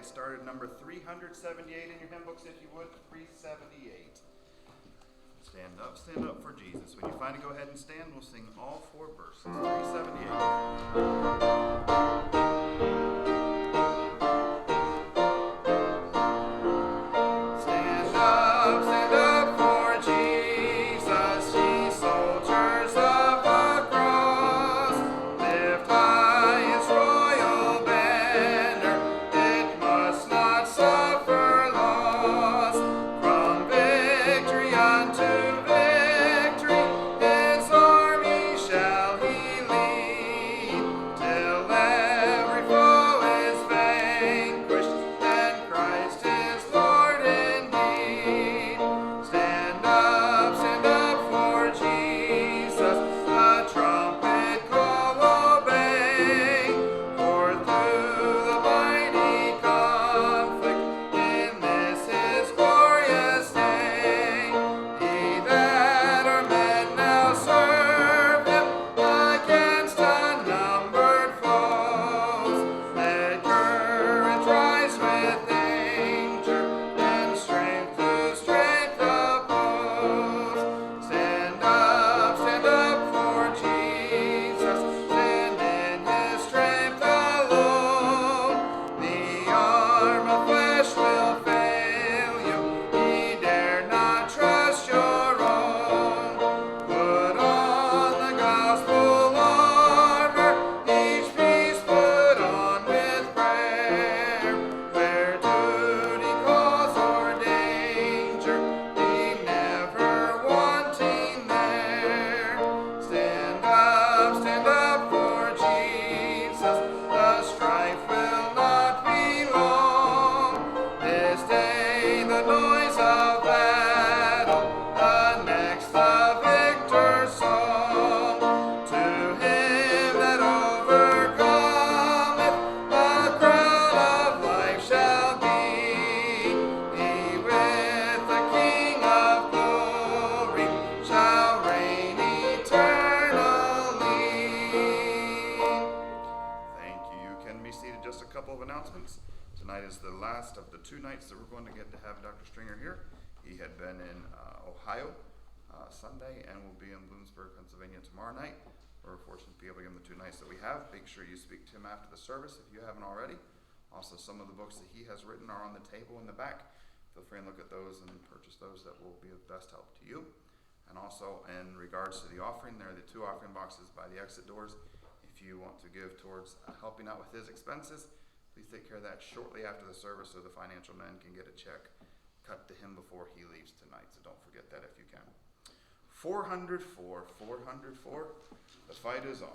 started. Number 378 in your hymn books, if you would. 378. Stand up for Jesus. When you find it, go ahead and stand. We'll sing all four verses. 378. Sunday, and we'll be in Bloomsburg, Pennsylvania tomorrow night. We're fortunate to be able to give him the 2 nights that we have. Make sure you speak to him after the service if you haven't already. Also, some of the books that he has written are on the table in the back. Feel free and look at those and purchase those. That will be of best help to you. And also, in regards to the offering, there are the 2 offering boxes by the exit doors. If you want to give towards helping out with his expenses, please take care of that shortly after the service so the financial men can get a check cut to him before he leaves tonight. So don't forget that if you can. 404, the fight is on.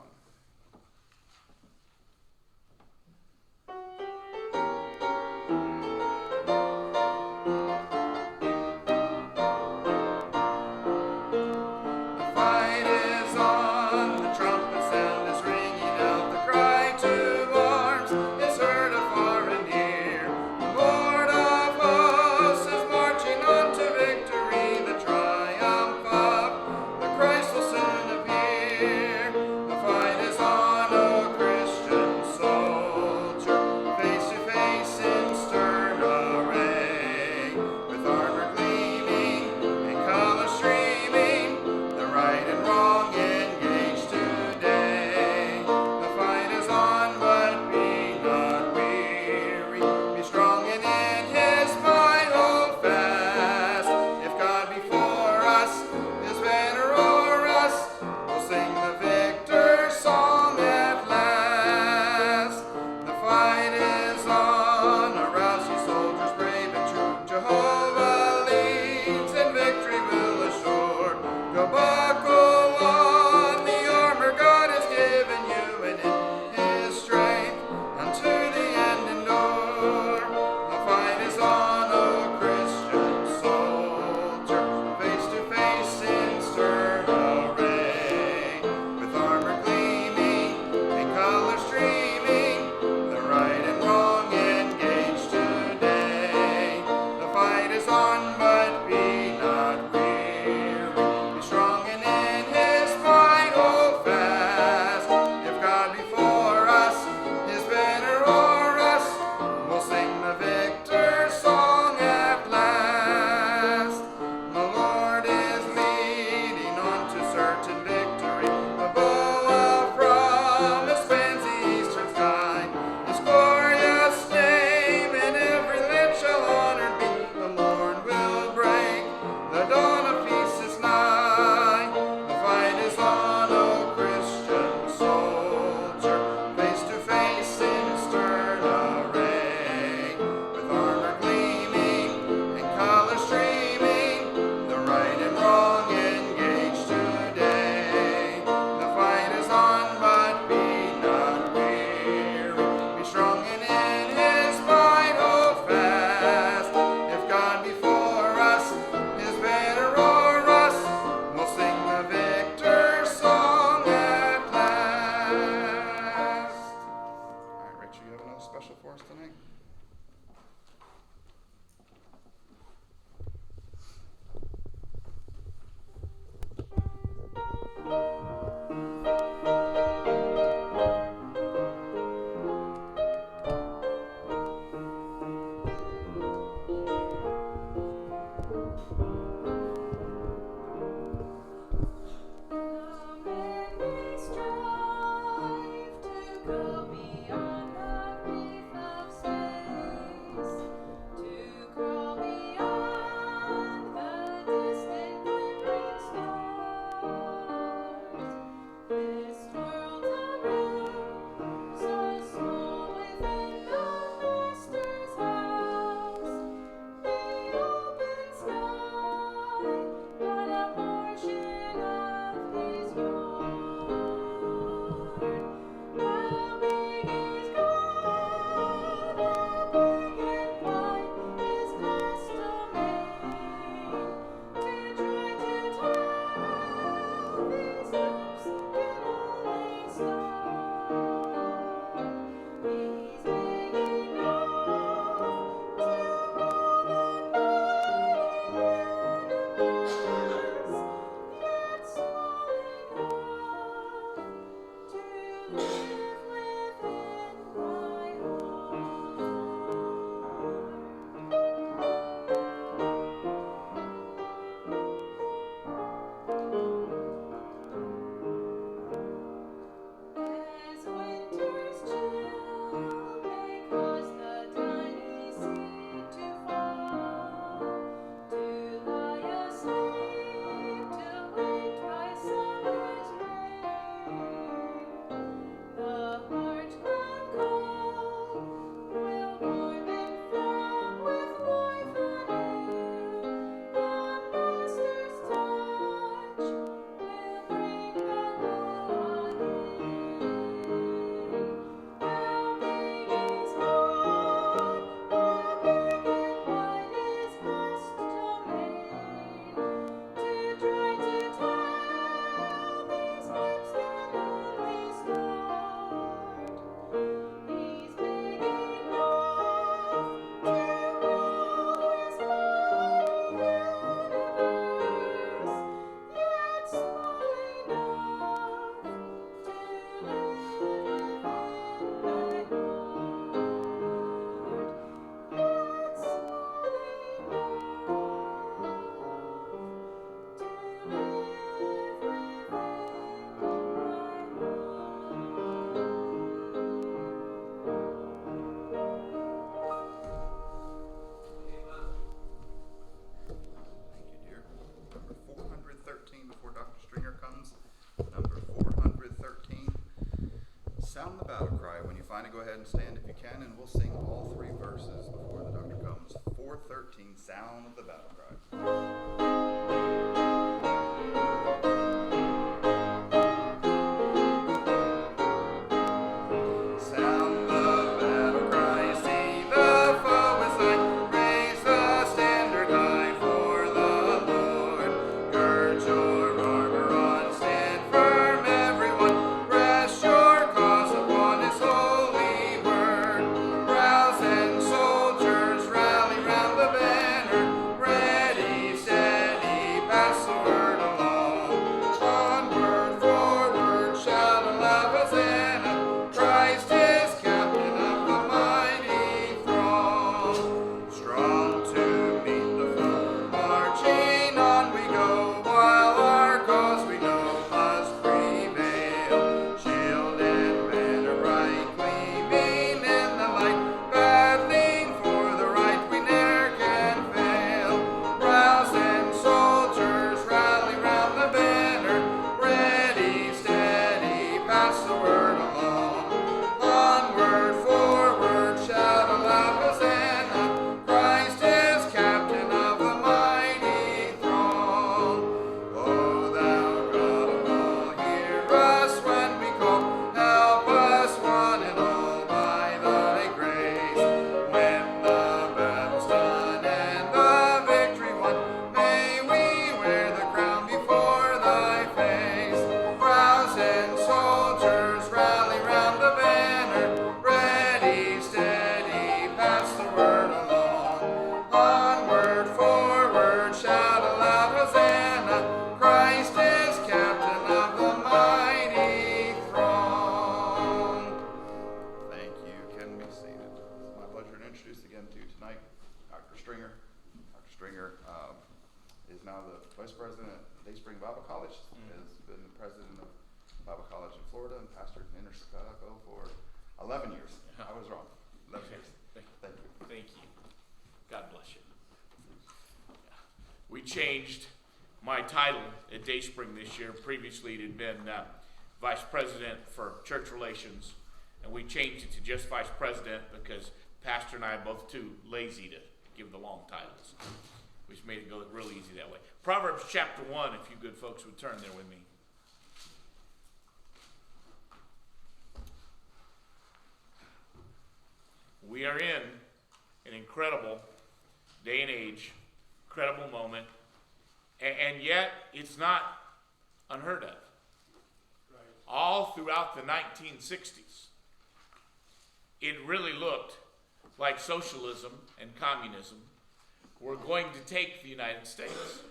Fight sound the battle cry. When you find it, go ahead and stand if you can, and we'll sing all three verses before the doctor comes. 413, sound of the battle cry. Changed my title at Dayspring this year. Previously, it had been Vice President for Church Relations, and we changed it to just Vice President because Pastor and I are both too lazy to give the long titles. We just made it go real easy that way. Proverbs chapter 1, if you good folks would turn there with me. We are in an incredible day and age, incredible moment. And yet, it's not unheard of. Right. All throughout the 1960s, it really looked like socialism and communism were going to take the United States.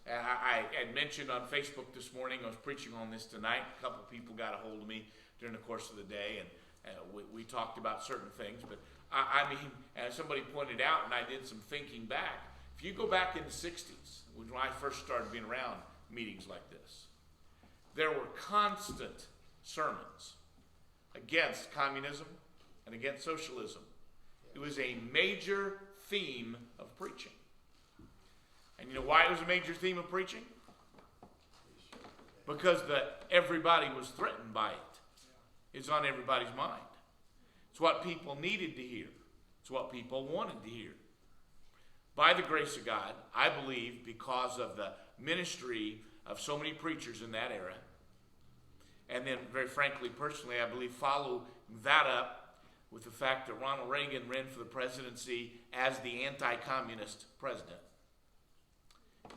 Right. I had mentioned on Facebook this morning, I was preaching on this tonight. A couple people got a hold of me during the course of the day, and we talked about certain things. But I mean, as somebody pointed out, and I did some thinking back, if you go back in the 60s, when I first started being around meetings like this, there were constant sermons against communism and against socialism. It was a major theme of preaching. And you know why it was a major theme of preaching? Because everybody was threatened by it. It's on everybody's mind. It's what people needed to hear. It's what people wanted to hear. By the grace of God, I believe because of the ministry of so many preachers in that era, and then very frankly, personally, I believe follow that up with the fact that Ronald Reagan ran for the presidency as the anti-communist president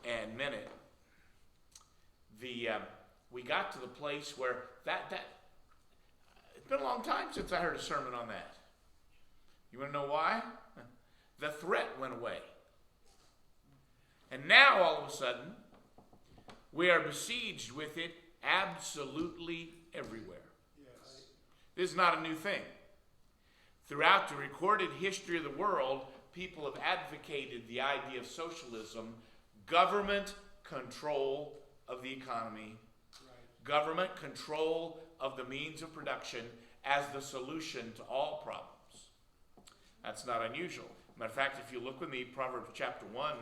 and meant it. We got to the place where that it's been a long time since I heard a sermon on that. You want to know why? The threat went away. And now, all of a sudden, we are besieged with it absolutely everywhere. Yes. This is not a new thing. Throughout the recorded history of the world, people have advocated the idea of socialism, government control of the economy, right, government control of the means of production as the solution to all problems. That's not unusual. Matter of fact, if you look with me, Proverbs chapter 1,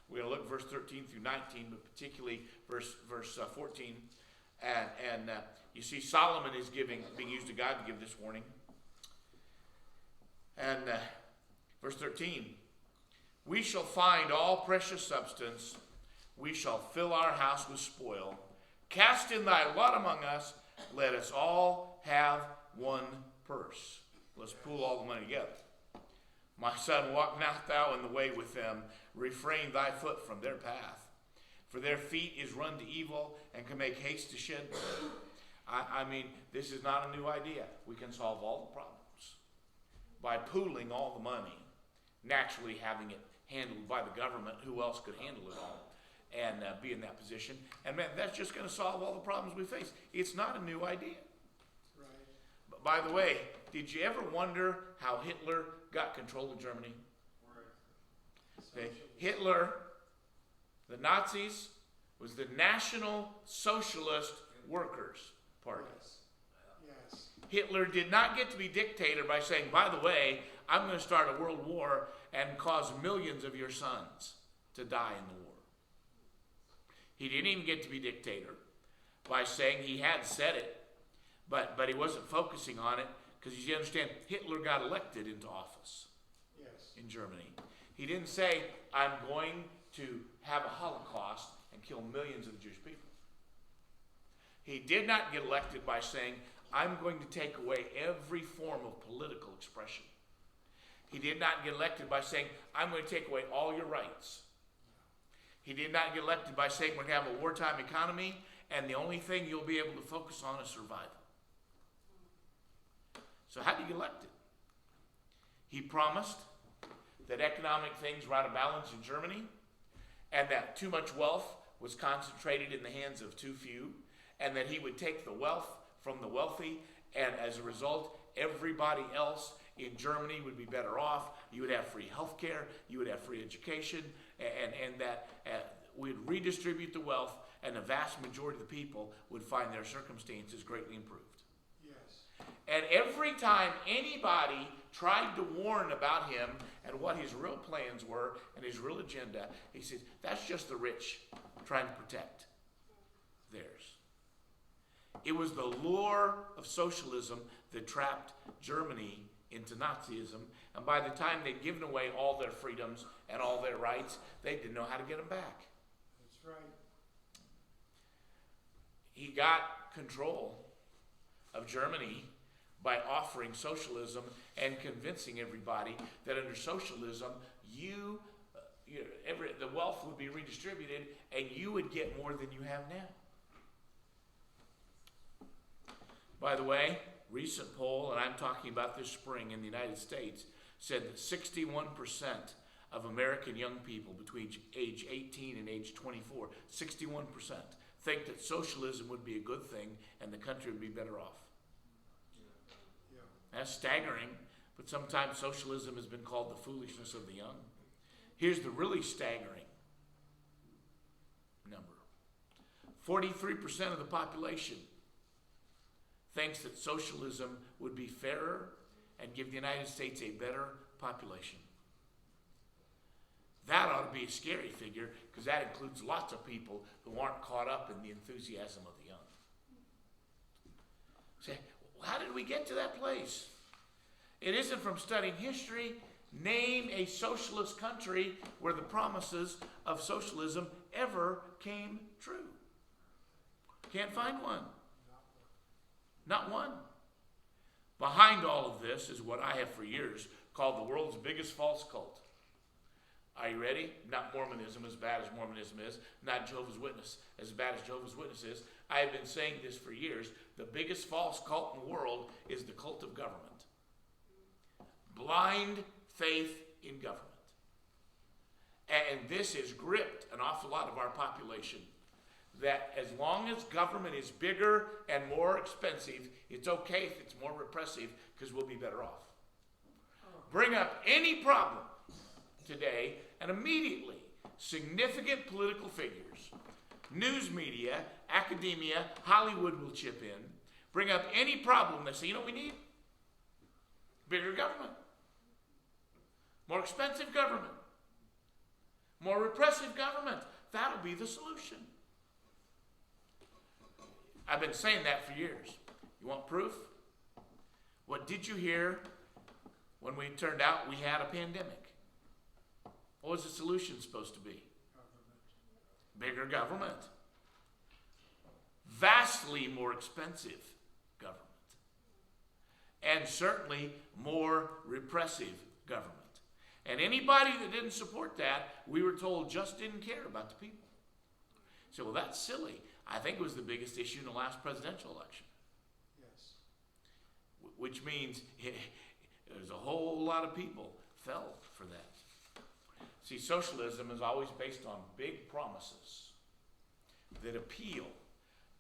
we're going to look verse 13 through 19, but particularly verse 14. And You see, Solomon is being used to God to give this warning. And verse 13, we shall find all precious substance. We shall fill our house with spoil. Cast in thy lot among us. Let us all have one purse. Let's pool all the money together. My son, walk not thou in the way with them. Refrain thy foot from their path. For their feet is run to evil and can make haste to shed blood. I mean, this is not a new idea. We can solve all the problems by pooling all the money, naturally having it handled by the government. Who else could handle it all and be in that position? And man, that's just going to solve all the problems we face. It's not a new idea. Right. But by the way, did you ever wonder how Hitler got control of Germany? Okay. Hitler, the Nazis, was the National Socialist Workers Party. Yes. Hitler did not get to be dictator by saying, by the way, I'm going to start a world war and cause millions of your sons to die in the war. He didn't even get to be dictator by saying he had said it, but he wasn't focusing on it, because you understand, Hitler got elected into office in Germany. He didn't say, I'm going to have a Holocaust and kill millions of Jewish people. He did not get elected by saying, I'm going to take away every form of political expression. He did not get elected by saying, I'm going to take away all your rights. He did not get elected by saying, we're going to have a wartime economy, and the only thing you'll be able to focus on is survival. So how did he get elected? He promised that economic things were out of balance in Germany, and that too much wealth was concentrated in the hands of too few, and that he would take the wealth from the wealthy, and as a result, everybody else in Germany would be better off. You would have free health care, you would have free education, and that we'd redistribute the wealth, and the vast majority of the people would find their circumstances greatly improved. Yes. And every time anybody tried to warn about him and what his real plans were and his real agenda, he says, that's just the rich trying to protect theirs. It was the lure of socialism that trapped Germany into Nazism, and by the time they'd given away all their freedoms and all their rights, they didn't know how to get them back. That's right. He got control of Germany by offering socialism and convincing everybody that under socialism, the wealth would be redistributed and you would get more than you have now. By the way, recent poll, and I'm talking about this spring in the United States, said that 61% of American young people between age 18 and age 24, 61%, think that socialism would be a good thing and the country would be better off. Yeah. That's staggering, but sometimes socialism has been called the foolishness of the young. Here's the really staggering number. 43% of the population thinks that socialism would be fairer and give the United States a better population. That ought to be a scary figure, because that includes lots of people who aren't caught up in the enthusiasm of the young. Say, how did we get to that place? It isn't from studying history. Name a socialist country where the promises of socialism ever came true. Can't find one. Not one. Behind all of this is what I have for years called the world's biggest false cult. Are you ready? Not Mormonism, as bad as Mormonism is. Not Jehovah's Witness, as bad as Jehovah's Witness is. I have been saying this for years. The biggest false cult in the world is the cult of government. Blind faith in government. And this has gripped an awful lot of our population. That as long as government is bigger and more expensive, it's okay if it's more repressive, because we'll be better off. Bring up any problem today, and immediately significant political figures, news media, academia, Hollywood will chip in. Bring up any problem, they say, you know what we need? Bigger government. More expensive government. More repressive government. That'll be the solution. I've been saying that for years. You want proof? What did you hear when we turned out we had a pandemic? What was the solution supposed to be? Bigger government. Vastly more expensive government. And certainly more repressive government. And anybody that didn't support that, we were told just didn't care about the people. So, well, that's silly. I think it was the biggest issue in the last presidential election. Yes. Which means there's a whole lot of people fell for that. See, socialism is always based on big promises that appeal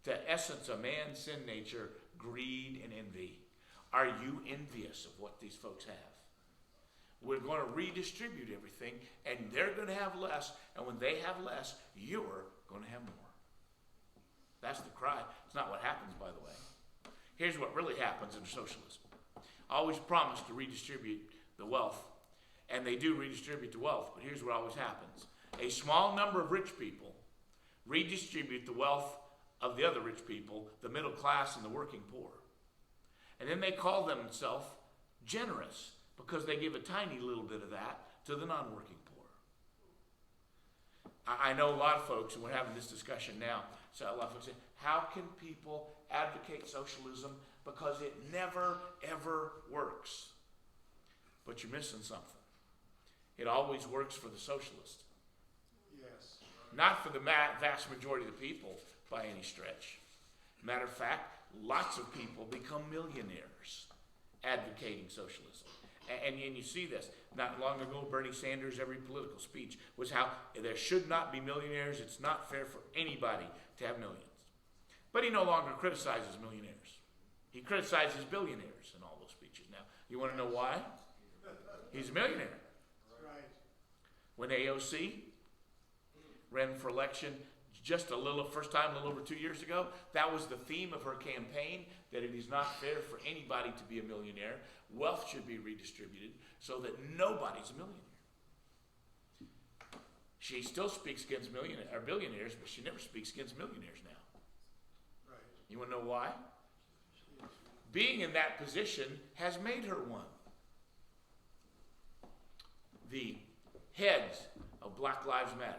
to essence of man's sin nature, greed and envy. Are you envious of what these folks have? We're going to redistribute everything, and they're going to have less, and when they have less, you're going to have more. That's the cry. It's not what happens, by the way. Here's what really happens in socialism. Always promise to redistribute the wealth, and they do redistribute the wealth, but here's what always happens. A small number of rich people redistribute the wealth of the other rich people, the middle class and the working poor. And then they call themselves generous because they give a tiny little bit of that to the non-working poor. I know a lot of folks, and we're having this discussion now, so a lot of folks say, how can people advocate socialism? Because it never, ever works. But you're missing something. It always works for the socialist. Yes. Not for the vast majority of the people by any stretch. Matter of fact, lots of people become millionaires advocating socialism. And you see this. Not long ago, Bernie Sanders' every political speech was how there should not be millionaires. It's not fair for anybody to have millions. But he no longer criticizes millionaires. He criticizes billionaires in all those speeches now. You want to know why? He's a millionaire. Right. When AOC ran for election just first time a little over 2 years ago, that was the theme of her campaign, that it is not fair for anybody to be a millionaire. Wealth should be redistributed so that nobody's a millionaire. She still speaks against billionaires, but she never speaks against millionaires now. Right. You want to know why? Being in that position has made her one. The heads of Black Lives Matter,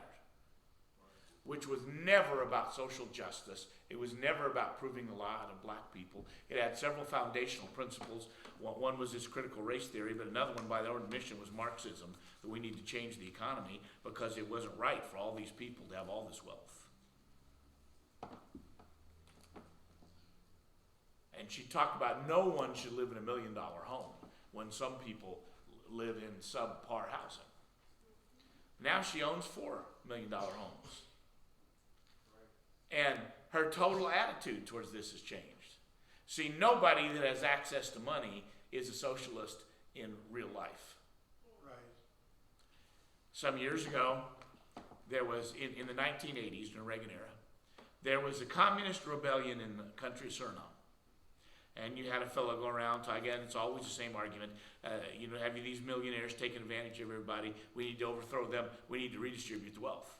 which was never about social justice. It was never about proving the law to black people. It had several foundational principles. One was this critical race theory, but another one by their own admission was Marxism, that we need to change the economy because it wasn't right for all these people to have all this wealth. And she talked about no one should live in $1 million home when some people live in subpar housing. Now she owns $4 million homes. And her total attitude towards this has changed. See, nobody that has access to money is a socialist in real life. Right. Some years ago, there was, in the 1980s, in the Reagan era, there was a communist rebellion in the country of Suriname. And you had a fellow go around, so again, it's always the same argument. Have you these millionaires taking advantage of everybody? We need to overthrow them. We need to redistribute the wealth.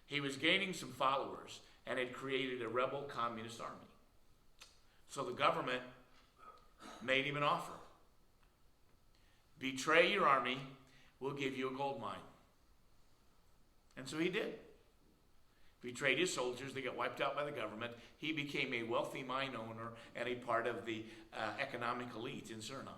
He was gaining some followers and had created a rebel communist army. So the government made him an offer. Betray your army, we'll give you a gold mine. And so he did. Betrayed his soldiers, they got wiped out by the government. He became a wealthy mine owner and a part of the economic elite in Suriname.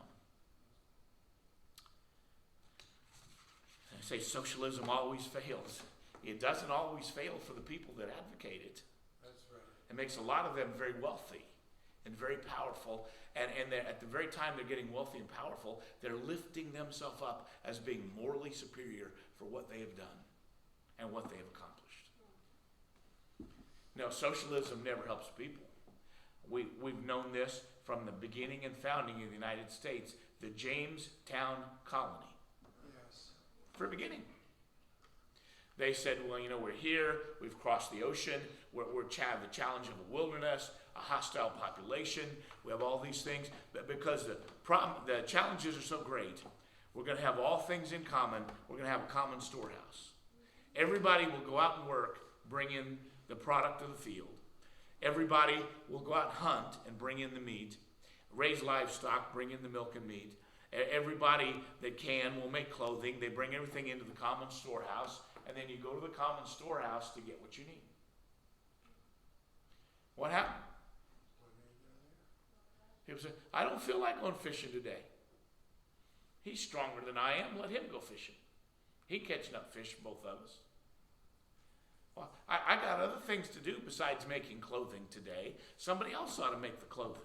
I say socialism always fails. It doesn't always fail for the people that advocate it. That's right. It makes a lot of them very wealthy and very powerful. And at the very time they're getting wealthy and powerful, they're lifting themselves up as being morally superior for what they have done and what they have accomplished. No, socialism never helps people. We've known this from the beginning and founding of the United States, the Jamestown colony. Yes. For the beginning. They said, well, we're here, we've crossed the ocean, we're the challenge of the wilderness, a hostile population, we have all these things, but because the challenges are so great, we're going to have all things in common, we're going to have a common storehouse. Everybody will go out and work, bring in the product of the field, Everybody will go out and hunt and bring in the meat, raise livestock, bring in the milk and meat. Everybody that can will make clothing. They bring everything into the common storehouse, and then you go to the common storehouse to get what you need. What happened? People say, I don't feel like going fishing today. He's stronger than I am. Let him go fishing. He's catching up fish for both of us. Well, I got other things to do besides making clothing today. Somebody else ought to make the clothing.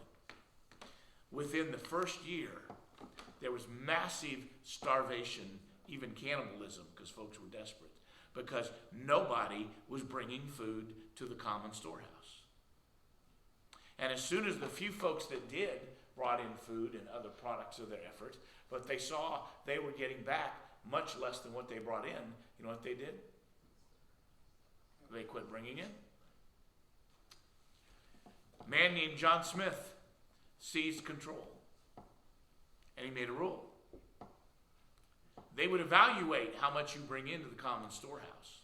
Within the first year, there was massive starvation, even cannibalism, because folks were desperate, because nobody was bringing food to the common storehouse. And as soon as the few folks that did brought in food and other products of their effort, but they saw they were getting back much less than what they brought in, you know what they did? They quit bringing in. A man named John Smith seized control, and he made a rule. They would evaluate how much you bring into the common storehouse,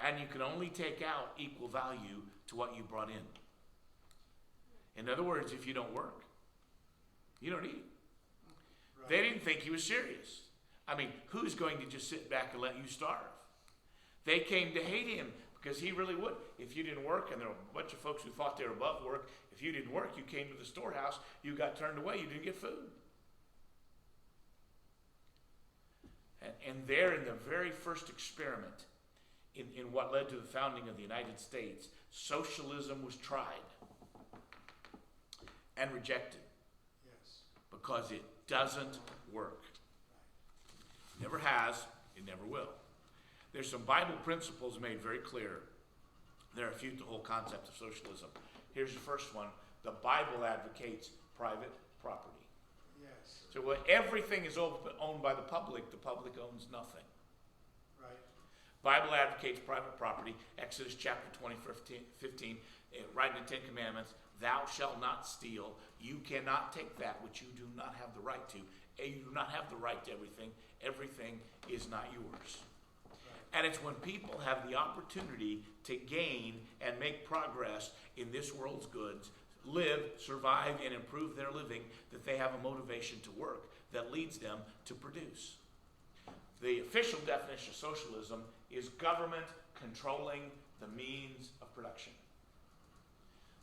and you can only take out equal value to what you brought in. In other words, if you don't work, you don't eat. Right. They didn't think he was serious. I mean, who's going to just sit back and let you starve? They came to hate him because he really would. If you didn't work, and there were a bunch of folks who thought they were above work, if you didn't work, you came to the storehouse, you got turned away, you didn't get food. And there in the very first experiment, in what led to the founding of the United States, socialism was tried and rejected. Yes. Because it doesn't work. Never has, it never will. There's some Bible principles made very clear that refute the whole concept of socialism. Here's the first one. The Bible advocates private property. Yes. So when everything is owned by the public owns nothing. Right. Bible advocates private property. Exodus chapter 20, 15, right in the Ten Commandments, thou shalt not steal. You cannot take that which you do not have the right to. You do not have the right to everything. Everything is not yours. And it's when people have the opportunity to gain and make progress in this world's goods, live, survive, and improve their living, that they have a motivation to work that leads them to produce. The official definition of socialism is government controlling the means of production.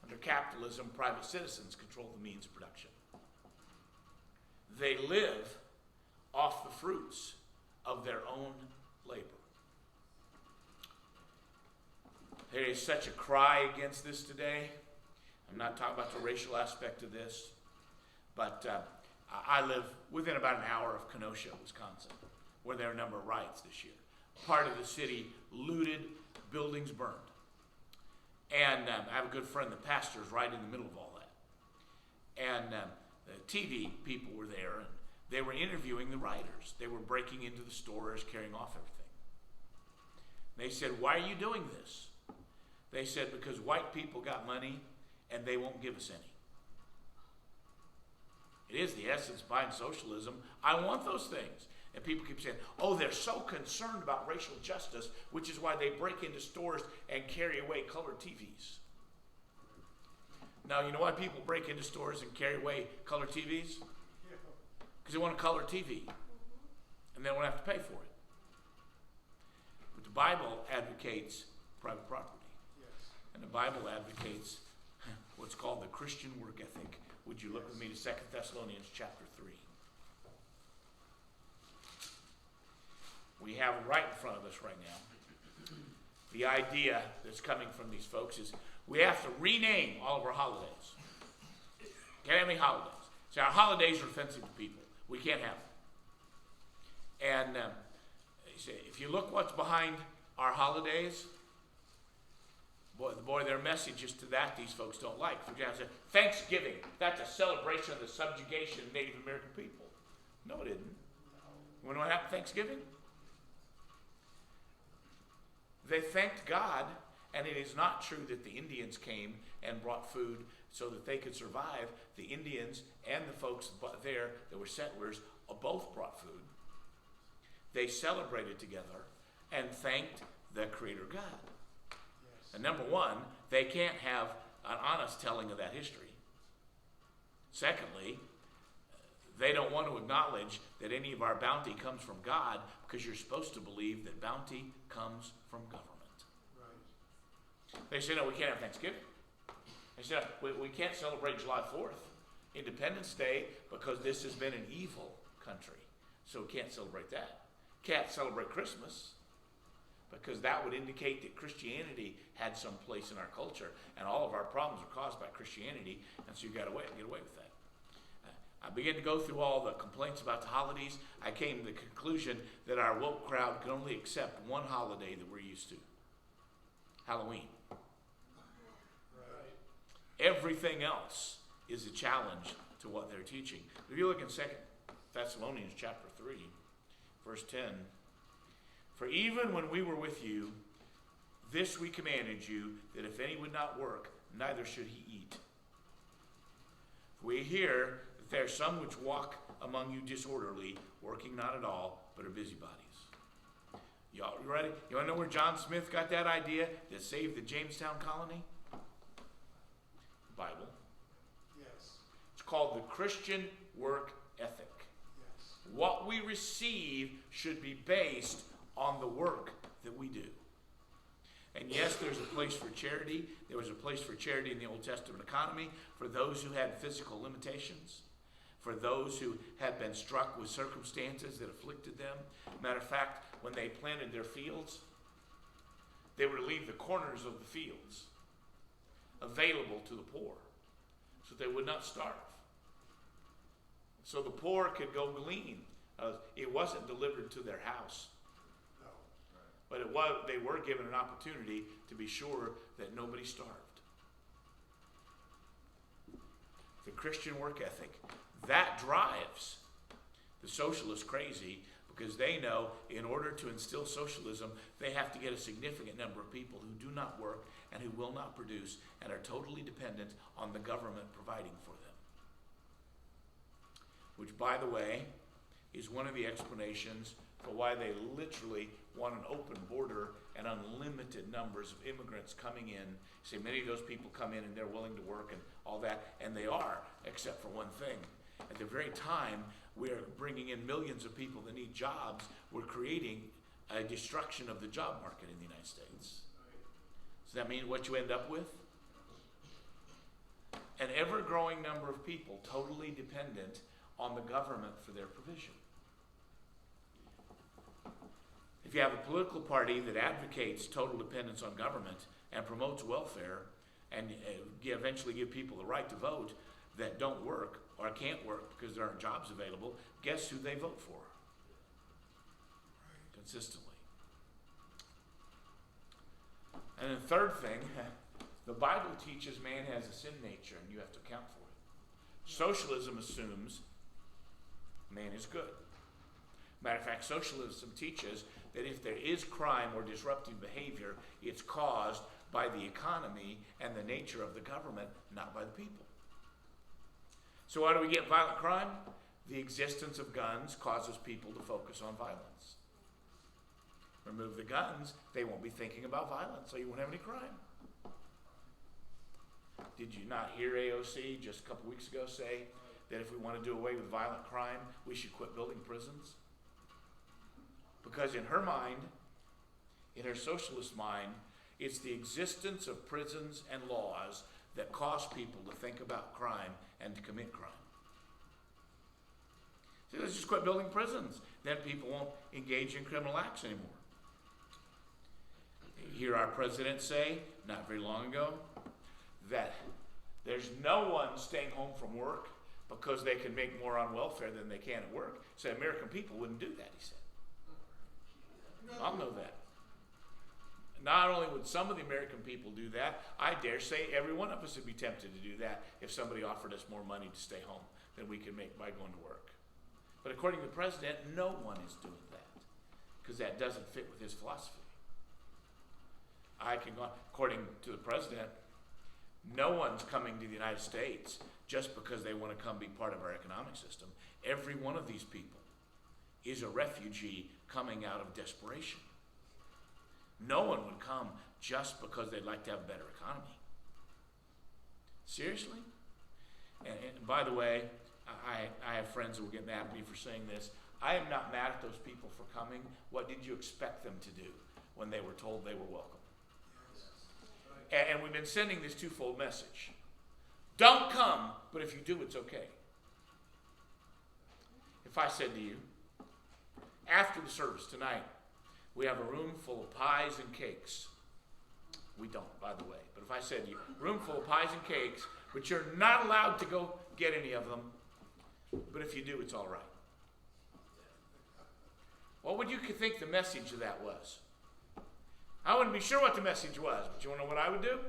Under capitalism, private citizens control the means of production. They live off the fruits of their own labor. There is such a cry against this today. I'm not talking about the racial aspect of this, but I live within about an hour of Kenosha, Wisconsin, where there are a number of riots this year. Part of the city looted, buildings burned. And I have a good friend, the pastor, is right in the middle of all that. And the TV people were there, and they were interviewing the rioters. They were breaking into the stores, carrying off everything. They said, why are you doing this? They said, because white people got money, and they won't give us any. It is the essence behind socialism. I want those things. And people keep saying, oh, they're so concerned about racial justice, which is why they break into stores and carry away colored TVs. Now, you know why people break into stores and carry away colored TVs? Because they want a color TV. And they don't have to pay for it. But the Bible advocates private property. Yes. And the Bible advocates what's called the Christian work ethic. Would you look with me to 2 Thessalonians chapter 3? We have right in front of us right now. The idea that's coming from these folks is we have to rename all of our holidays. Can't have any holidays. So our holidays are offensive to people. We can't have them. And if you look what's behind our holidays, boy, there are messages to that these folks don't like. For example, Thanksgiving, that's a celebration of the subjugation of Native American people. No, it isn't. You know what happened Thanksgiving? They thanked God, and it is not true that the Indians came and brought food so that they could survive. The Indians and the folks there that were settlers both brought food. They celebrated together and thanked the Creator God. Yes. And number one, they can't have an honest telling of that history. Secondly, they don't want to acknowledge that any of our bounty comes from God, because you're supposed to believe that bounty comes from government. Right. They say, no, we can't have Thanksgiving. They said, we can't celebrate July 4th, Independence Day, because this has been an evil country. So we can't celebrate that. Can't celebrate Christmas, because that would indicate that Christianity had some place in our culture, and all of our problems are caused by Christianity, and so you got to get away with that. I began to go through all the complaints about the holidays. I came to the conclusion that our woke crowd can only accept one holiday that we're used to: Halloween. Right. Everything else is a challenge to what they're teaching. If you look in 2 Thessalonians chapter 3, verse 10, for even when we were with you, this we commanded you, that if any would not work, neither should he eat. We hear that there are some which walk among you disorderly, working not at all, but are busybodies. Y'all ready? You want to know where John Smith got that idea that saved the Jamestown colony? Bible. Yes. It's called the Christian work ethic. Yes. What we receive should be based on the work that we do. And yes, there's a place for charity. There was a place for charity in the Old Testament economy for those who had physical limitations, for those who had been struck with circumstances that afflicted them. Matter of fact, when they planted their fields, they would leave the corners of the fields available to the poor so they would not starve. So the poor could go glean. It wasn't delivered to their house, No. but they were given an opportunity to be sure that nobody starved. The Christian work ethic, that drives the socialists crazy, because they know in order to instill socialism, they have to get a significant number of people who do not work and who will not produce and are totally dependent on the government providing for them. Which, by the way, is one of the explanations for why they literally want an open border and unlimited numbers of immigrants coming in. See, many of those people come in and they're willing to work and all that, and they are, except for one thing. At the very time we are bringing in millions of people that need jobs, we're creating a destruction of the job market in the United States. Does that mean what you end up with? An ever-growing number of people totally dependent on the government for their provision. If you have a political party that advocates total dependence on government and promotes welfare and eventually give people the right to vote that don't work or can't work because there aren't jobs available, guess who they vote for? Consistently. And the third thing, the Bible teaches man has a sin nature and you have to account for it. Socialism assumes man is good. Matter of fact, socialism teaches that if there is crime or disruptive behavior, it's caused by the economy and the nature of the government, not by the people. So why do we get violent crime? The existence of guns causes people to focus on violence. Remove the guns, they won't be thinking about violence, so you won't have any crime. Did you not hear AOC just a couple weeks ago say that if we want to do away with violent crime, we should quit building prisons? Because in her mind, in her socialist mind, it's the existence of prisons and laws that cause people to think about crime and to commit crime. So let's just quit building prisons. Then people won't engage in criminal acts anymore. You hear our president say, not very long ago, that there's no one staying home from work because they can make more on welfare than they can at work. So American people wouldn't do that, he said. I'll know that. Not only would some of the American people do that, I dare say every one of us would be tempted to do that if somebody offered us more money to stay home than we could make by going to work. But according to the president, no one is doing that because that doesn't fit with his philosophy. According to the president, no one's coming to the United States just because they want to come be part of our economic system. Every one of these people is a refugee coming out of desperation. No one would come just because they'd like to have a better economy. Seriously? And by the way, I have friends who will get mad at me for saying this. I am not mad at those people for coming. What did you expect them to do when they were told they were welcome? And we've been sending this twofold message. Don't come, but if you do, it's okay. If I said to you, after the service tonight, we have a room full of pies and cakes. We don't, by the way. But if I said to you, room full of pies and cakes, but you're not allowed to go get any of them, but if you do, it's all right. What would you think the message of that was? I wouldn't be sure what the message was, but you want to know what I would do?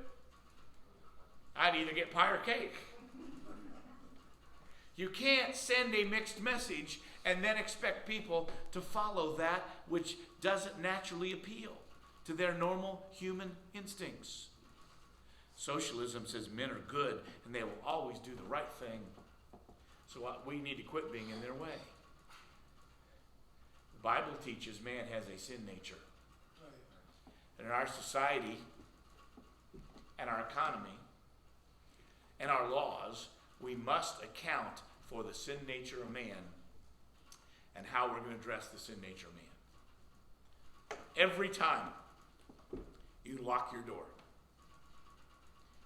I'd either get pie or cake. You can't send a mixed message and then expect people to follow that which doesn't naturally appeal to their normal human instincts. Socialism says men are good and they will always do the right thing. So we need to quit being in their way. The Bible teaches man has a sin nature. And in our society and our economy and our laws, we must account for the sin nature of man and how we're going to address the sin nature of man. Every time you lock your door,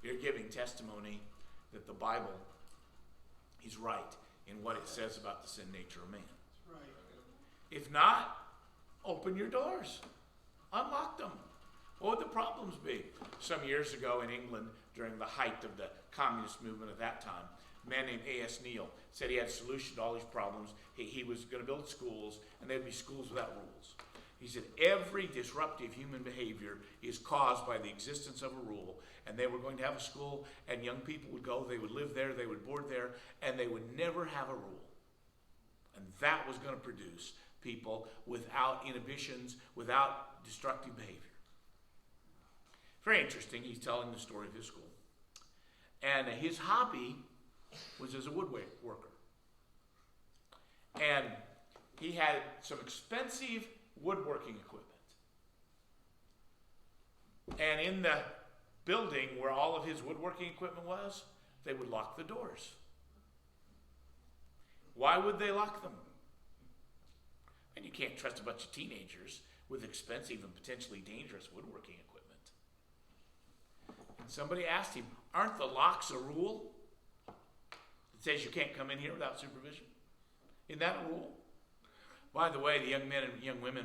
you're giving testimony that the Bible is right in what it says about the sin nature of man. Right. If not, open your doors. Unlock them. What would the problems be? Some years ago in England, during the height of the communist movement at that time, a man named A.S. Neal said he had a solution to all these problems. He was going to build schools, and there'd be schools without rules. He said every disruptive human behavior is caused by the existence of a rule, and they were going to have a school, and young people would go, they would live there, they would board there, and they would never have a rule. And that was going to produce people without inhibitions, without destructive behavior. Very interesting. He's telling the story of his school. And his hobby was as a woodworker. And he had some expensive woodworking equipment. And in the building where all of his woodworking equipment was, they would lock the doors. Why would they lock them? And you can't trust a bunch of teenagers with expensive and potentially dangerous woodworking equipment. And somebody asked him, aren't the locks a rule? It says you can't come in here without supervision. Isn't that a rule? By the way, the young men and young women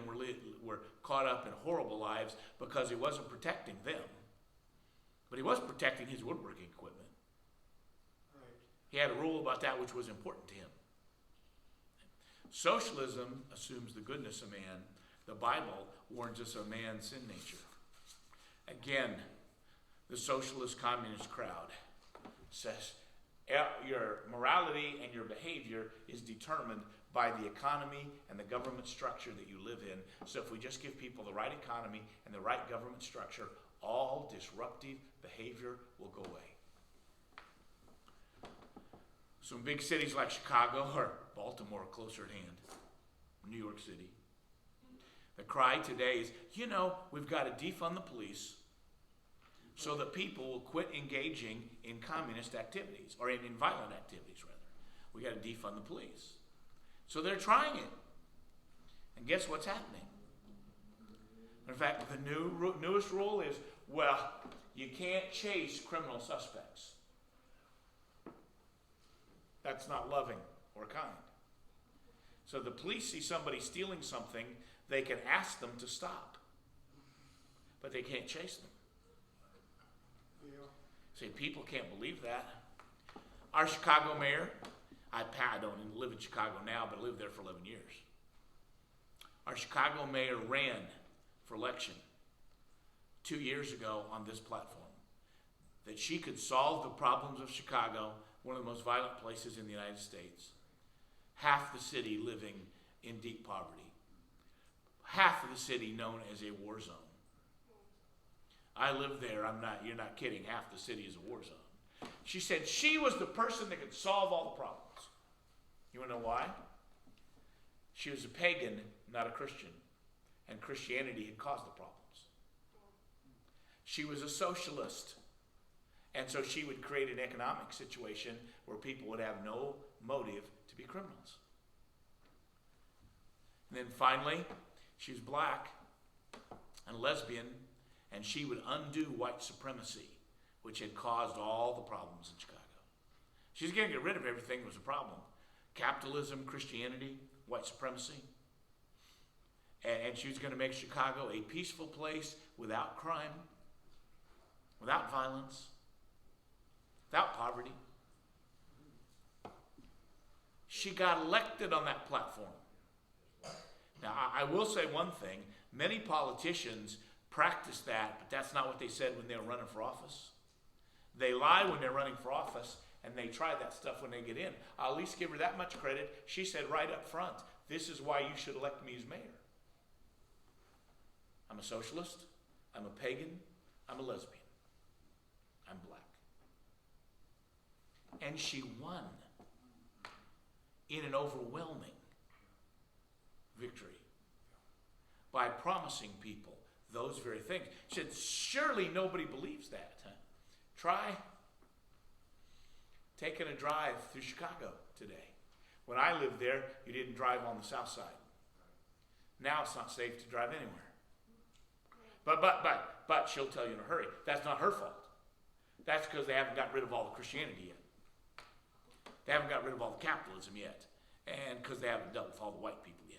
were caught up in horrible lives because he wasn't protecting them. But he was protecting his woodworking equipment. Right. He had a rule about that which was important to him. Socialism assumes the goodness of man. The Bible warns us of man's sin nature. Again, the socialist communist crowd says your morality and your behavior is determined by the economy and the government structure that you live in. So if we just give people the right economy and the right government structure, all disruptive behavior will go away. So in big cities like Chicago or Baltimore, closer at hand, New York City, the cry today is, we've got to defund the police so that people will quit engaging in communist activities, or in violent activities, rather. We got to defund the police. So they're trying it. And guess what's happening? In fact, the newest rule is, you can't chase criminal suspects. That's not loving or kind. So the police see somebody stealing something, they can ask them to stop. But they can't chase them. Yeah. See, people can't believe that. Our Chicago mayor, I don't live in Chicago now, but I lived there for 11 years. Our Chicago mayor ran for election 2 years ago on this platform, that she could solve the problems of Chicago, one of the most violent places in the United States. Half the city living in deep poverty. Half of the city known as a war zone. I live there, you're not kidding, half the city is a war zone. She said she was the person that could solve all the problems. You want to know why? She was a pagan, not a Christian. And Christianity had caused the problems. She was a socialist. And so she would create an economic situation where people would have no motive to be criminals. And then finally, she was black and lesbian, and she would undo white supremacy, which had caused all the problems in Chicago. She's going to get rid of everything that was a problem. Capitalism, Christianity, white supremacy. And she was going to make Chicago a peaceful place without crime, without violence, without poverty. She got elected on that platform. Now, I will say one thing. Many politicians practice that, but that's not what they said when they were running for office. They lie when they're running for office, and they try that stuff when they get in. I'll at least give her that much credit. She said right up front, this is why you should elect me as mayor. I'm a socialist. I'm a pagan. I'm a lesbian. I'm black. And she won in an overwhelming victory by promising people those very things. She said, surely nobody believes that. Huh? Try taking a drive through Chicago today. When I lived there, you didn't drive on the south side. Now it's not safe to drive anywhere. But she'll tell you in a hurry. That's not her fault. That's because they haven't got rid of all the Christianity yet. They haven't got rid of all the capitalism yet. And because they haven't dealt with all the white people yet.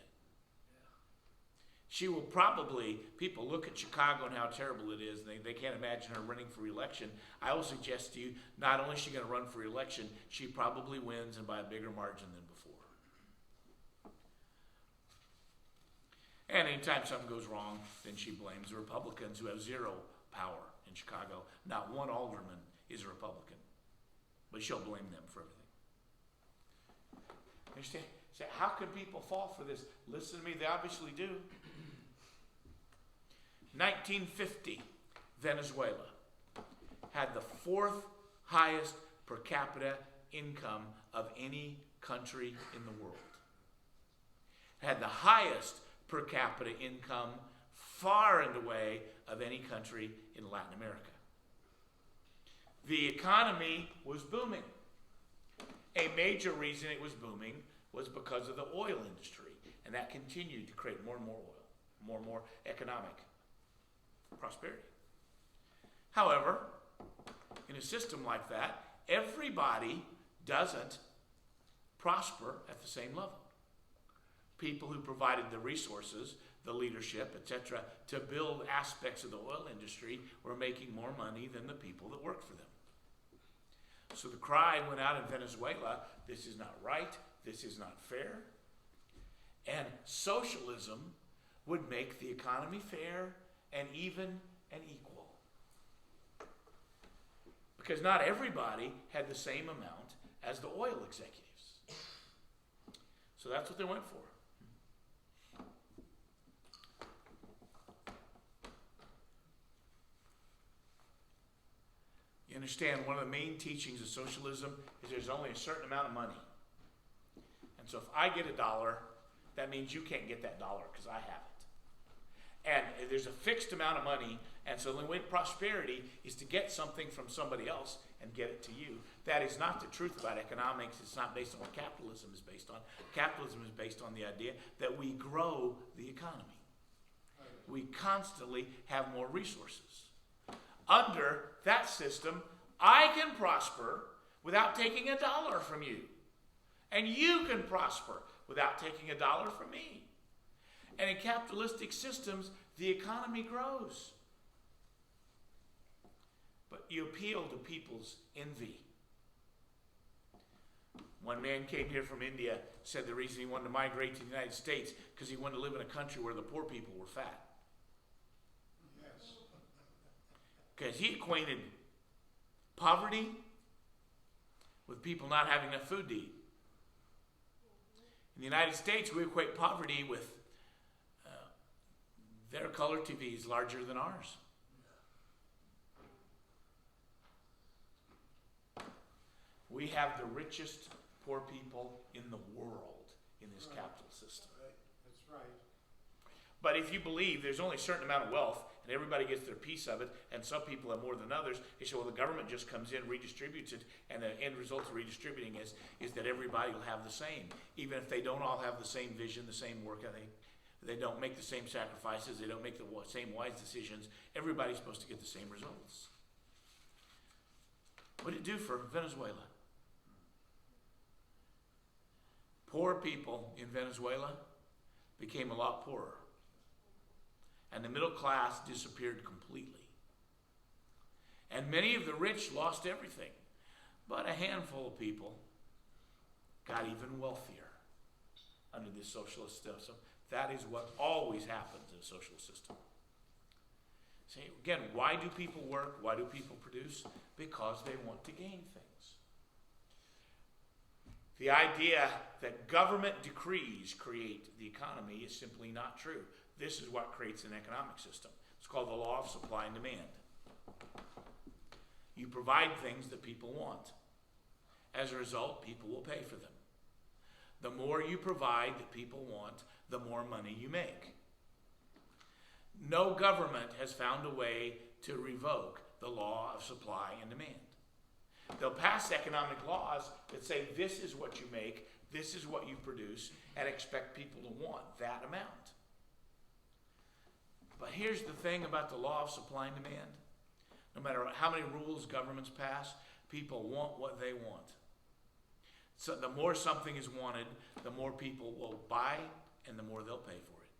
She will probably, people look at Chicago and how terrible it is, and they can't imagine her running for re-election. I will suggest to you, not only is she going to run for re-election, she probably wins and by a bigger margin than before. And anytime something goes wrong, then she blames the Republicans who have zero power in Chicago. Not one alderman is a Republican. But she'll blame them for everything. Understand? Say, how can people fall for this? Listen to me, they obviously do. 1950, Venezuela had the fourth highest per capita income of any country in the world. It had the highest per capita income far and away of any country in Latin America. The economy was booming. A major reason it was booming was because of the oil industry, and that continued to create more and more oil, more and more economic prosperity. However, in a system like that, everybody doesn't prosper at the same level. People who provided the resources, the leadership, etc., to build aspects of the oil industry were making more money than the people that worked for them. So the cry went out in Venezuela, this is not right, this is not fair. And socialism would make the economy fair and even and equal. Because not everybody had the same amount as the oil executives. So that's what they went for. You understand, one of the main teachings of socialism is there's only a certain amount of money. And so if I get $1, that means you can't get that dollar because I have it. And there's a fixed amount of money, and so the way prosperity is to get something from somebody else and get it to you. That is not the truth about economics. It's not based on what capitalism is based on. Capitalism is based on the idea that we grow the economy. We constantly have more resources. Under that system, I can prosper without taking $1 from you. And you can prosper without taking $1 from me. And in capitalistic systems, the economy grows. But you appeal to people's envy. One man came here from India, said the reason he wanted to migrate to the United States because he wanted to live in a country where the poor people were fat. Yes. Because he acquainted poverty with people not having enough food to eat. In the United States, we equate poverty with their color TVs larger than ours. We have the richest poor people in the world in this capital system. Right. That's right. But if you believe there's only a certain amount of wealth and everybody gets their piece of it, and some people have more than others, you say, well, the government just comes in, redistributes it, and the end result of redistributing is that everybody will have the same. Even if they don't all have the same vision, the same work ethic, they don't make the same sacrifices, they don't make the same wise decisions, everybody's supposed to get the same results. What did it do for Venezuela? Poor people in Venezuela became a lot poorer. And the middle class disappeared completely. And many of the rich lost everything. But a handful of people got even wealthier under this socialist system. That is what always happens in a socialist system. See, again, why do people work? Why do people produce? Because they want to gain things. The idea that government decrees create the economy is simply not true. This is what creates an economic system. It's called the law of supply and demand. You provide things that people want. As a result, people will pay for them. The more you provide that people want, the more money you make. No government has found a way to revoke the law of supply and demand. They'll pass economic laws that say this is what you make, this is what you produce, and expect people to want that amount. But here's the thing about the law of supply and demand. No matter how many rules governments pass, people want what they want. So the more something is wanted, the more people will buy and the more they'll pay for it.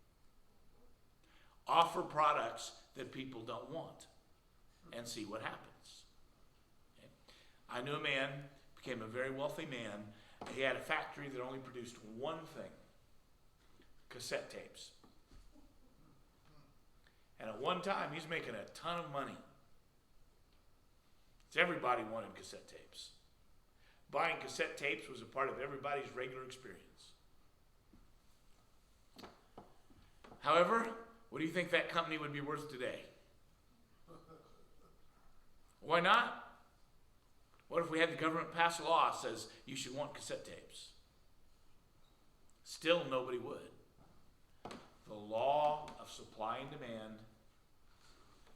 Offer products that people don't want and see what happens. Okay? I knew a man, became a very wealthy man. He had a factory that only produced one thing: cassette tapes. And at one time, he's making a ton of money. So everybody wanted cassette tapes. Buying cassette tapes was a part of everybody's regular experience. However, what do you think that company would be worth today? Why not? What if we had the government pass a law that says you should want cassette tapes? Still nobody would. The law of supply and demand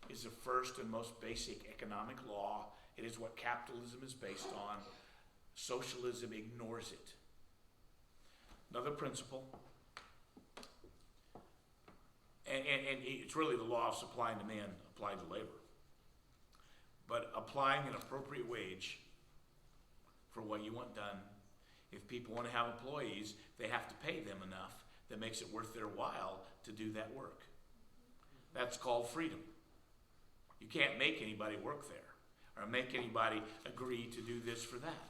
is the first and most basic economic law. It is what capitalism is based on. Socialism ignores it. Another principle, and it's really the law of supply and demand applied to labor, but applying an appropriate wage for what you want done. If people want to have employees, they have to pay them enough that makes it worth their while to do that work. That's called freedom. You can't make anybody work there or make anybody agree to do this for that.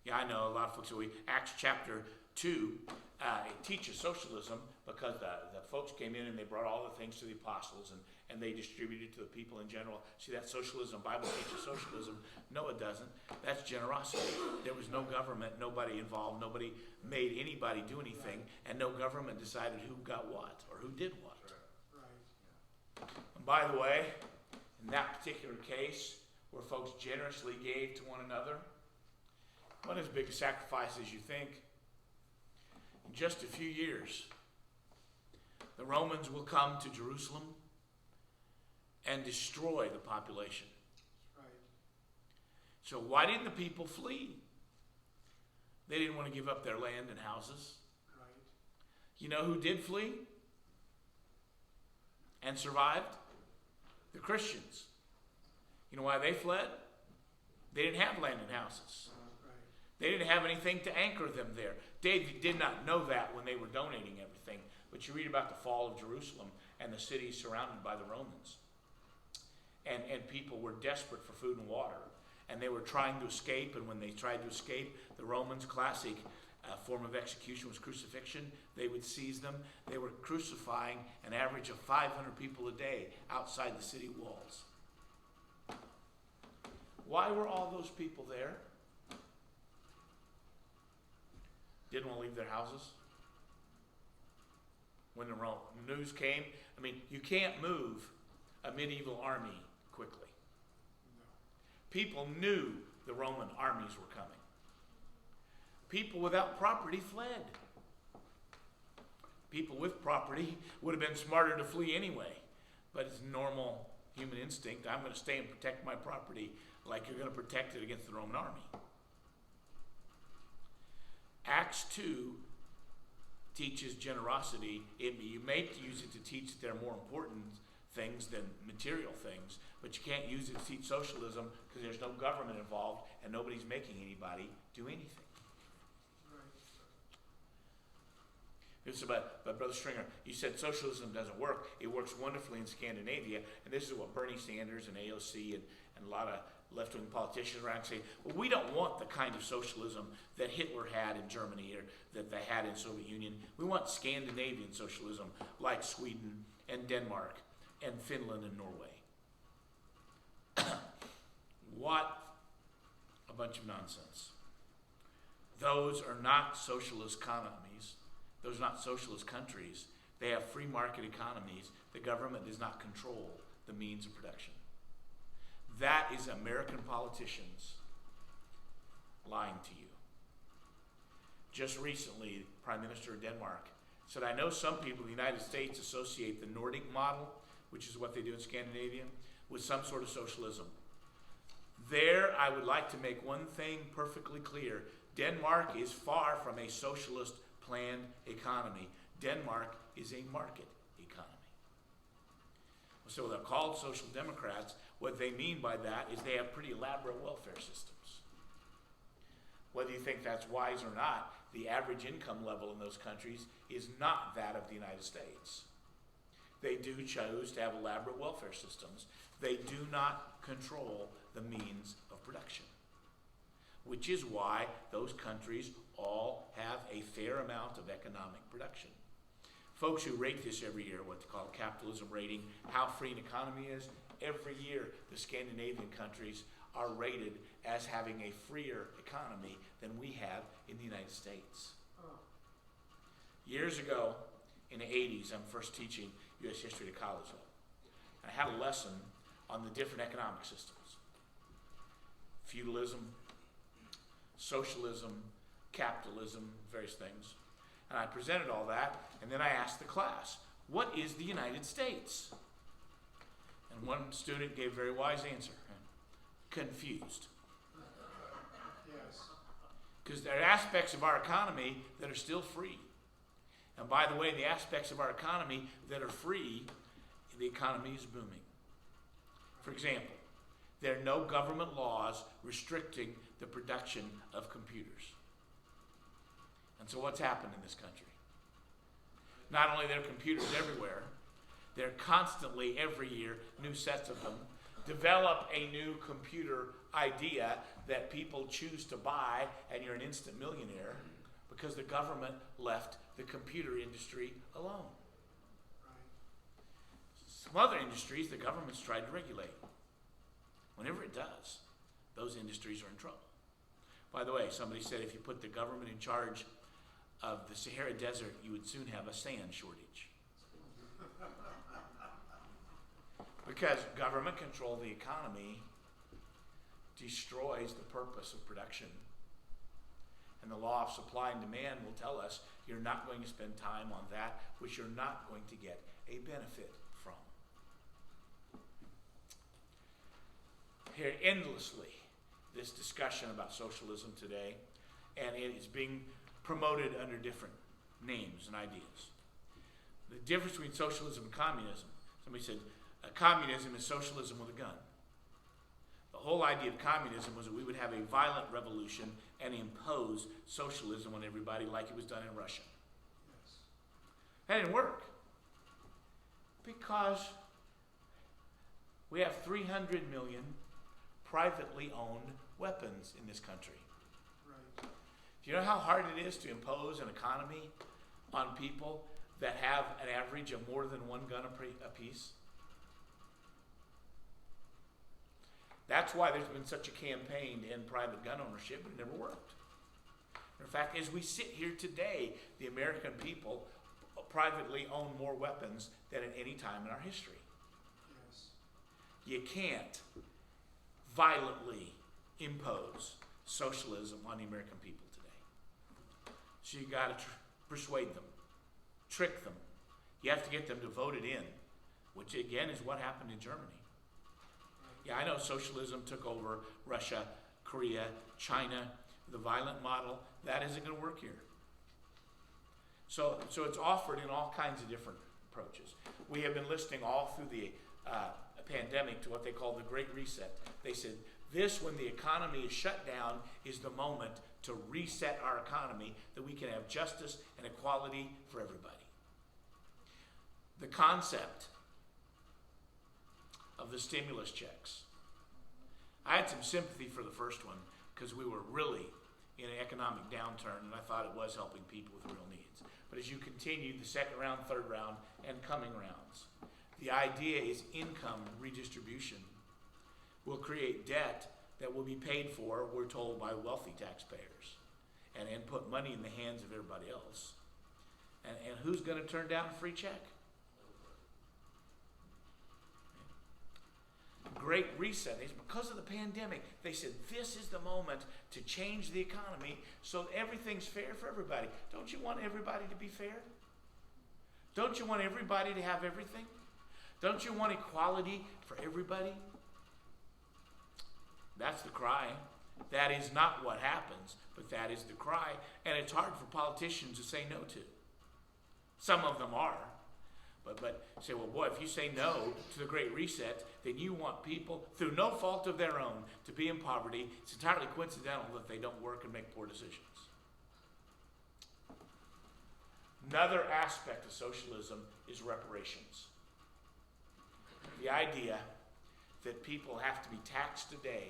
Yeah, I know a lot of folks, Acts chapter 2, it teaches socialism because the folks came in and they brought all the things to the apostles and they distributed to the people in general. See, that socialism, Bible teaches socialism. No, it doesn't. That's generosity. There was no government, nobody involved, nobody made anybody do anything, and no government decided who got what or who did what. Right. And by the way, in that particular case, where folks generously gave to one another, one as big a sacrifice as you think. In just a few years, the Romans will come to Jerusalem and destroy the population. Right. So why didn't the people flee? They didn't want to give up their land and houses. Right. You know who did flee and survived? The Christians. You know why they fled? They didn't have land and houses. They didn't have anything to anchor them there. David did not know that when they were donating everything. But you read about the fall of Jerusalem and the city surrounded by the Romans. And people were desperate for food and water. And they were trying to escape. And when they tried to escape, the Romans' classic form of execution was crucifixion. They would seize them. They were crucifying an average of 500 people a day outside the city walls. Why were all those people there? Didn't want to leave their houses? When the news came, I mean, you can't move a medieval army quickly. No. People knew the Roman armies were coming. People without property fled. People with property would have been smarter to flee anyway. But it's normal human instinct. I'm going to stay and protect my property like you're going to protect it against the Roman army. Acts 2 teaches generosity. You may use it to teach that there are more important things than material things, but you can't use it to teach socialism because there's no government involved and nobody's making anybody do anything. But Brother Stringer, you said socialism doesn't work. It works wonderfully in Scandinavia, and this is what Bernie Sanders and AOC and a lot of left-wing politicians around say, well, we don't want the kind of socialism that Hitler had in Germany or that they had in the Soviet Union. We want Scandinavian socialism like Sweden and Denmark and Finland and Norway. What a bunch of nonsense. Those are not socialist economies. Those are not socialist countries. They have free market economies. The government does not control the means of production. That is American politicians lying to you. Just recently, Prime Minister of Denmark said, I know some people in the United States associate the Nordic model, which is what they do in Scandinavia, with some sort of socialism. There, I would like to make one thing perfectly clear. Denmark is far from a socialist planned economy. Denmark is a market economy. So they're called social democrats. What they mean by that is they have pretty elaborate welfare systems. Whether you think that's wise or not, the average income level in those countries is not that of the United States. They do choose to have elaborate welfare systems. They do not control the means of production, which is why those countries all have a fair amount of economic production. Folks who rate this every year, what they call capitalism rating, how free an economy is, every year the Scandinavian countries are rated as having a freer economy than we have in the United States. Years ago, in the 80s, I'm first teaching U.S. history at college level. I had a lesson on the different economic systems. Feudalism, socialism, capitalism, various things. And I presented all that, and then I asked the class, what is the United States? And one student gave a very wise answer. Confused. Yes. Because there are aspects of our economy that are still free. And by the way, the aspects of our economy that are free, the economy is booming. For example, there are no government laws restricting the production of computers. And so what's happened in this country? Not only are there computers everywhere, there are constantly, every year, new sets of them. Develop a new computer idea that people choose to buy, and you're an instant millionaire because the government left the computer industry alone. Some other industries, the government's tried to regulate. Whenever it does, those industries are in trouble. By the way, somebody said if you put the government in charge of the Sahara Desert, you would soon have a sand shortage. Because government control of the economy destroys the purpose of production. And the law of supply and demand will tell us you're not going to spend time on that which you're not going to get a benefit from. Hear endlessly this discussion about socialism today, and it is being promoted under different names and ideas. The difference between socialism and communism, somebody said, communism is socialism with a gun. The whole idea of communism was that we would have a violent revolution and impose socialism on everybody like it was done in Russia. Yes. That didn't work. Because we have 300 million privately owned weapons in this country. Right. Do you know how hard it is to impose an economy on people that have an average of more than one gun apiece? That's why there's been such a campaign to end private gun ownership, but it never worked. In fact, as we sit here today, the American people privately own more weapons than at any time in our history. Yes. You can't violently impose socialism on the American people today. So you got to persuade them, trick them. You have to get them to vote it in, which again is what happened in Germany. Yeah, I know socialism took over Russia, Korea, China, the violent model. That isn't going to work here. So it's offered in all kinds of different approaches. We have been listening all through the pandemic to what they call the Great Reset. They said this, when the economy is shut down, is the moment to reset our economy, that we can have justice and equality for everybody. The concept of the stimulus checks. I had some sympathy for the first one because we were really in an economic downturn, and I thought it was helping people with real needs. But as you continue the second round, third round, and coming rounds, the idea is income redistribution will create debt that will be paid for, we're told, by wealthy taxpayers, and put money in the hands of everybody else. And who's going to turn down a free check? Great Reset. Because of the pandemic, they said this is the moment to change the economy so everything's fair for everybody. Don't you want everybody to be fair? Don't you want everybody to have everything? Don't you want equality for everybody? That's the cry. That is not what happens, but that is the cry. And it's hard for politicians to say no to. Some of them are. But say, well, boy, if you say no to the Great Reset, then you want people, through no fault of their own, to be in poverty. It's entirely coincidental that they don't work and make poor decisions. Another aspect of socialism is reparations. The idea that people have to be taxed today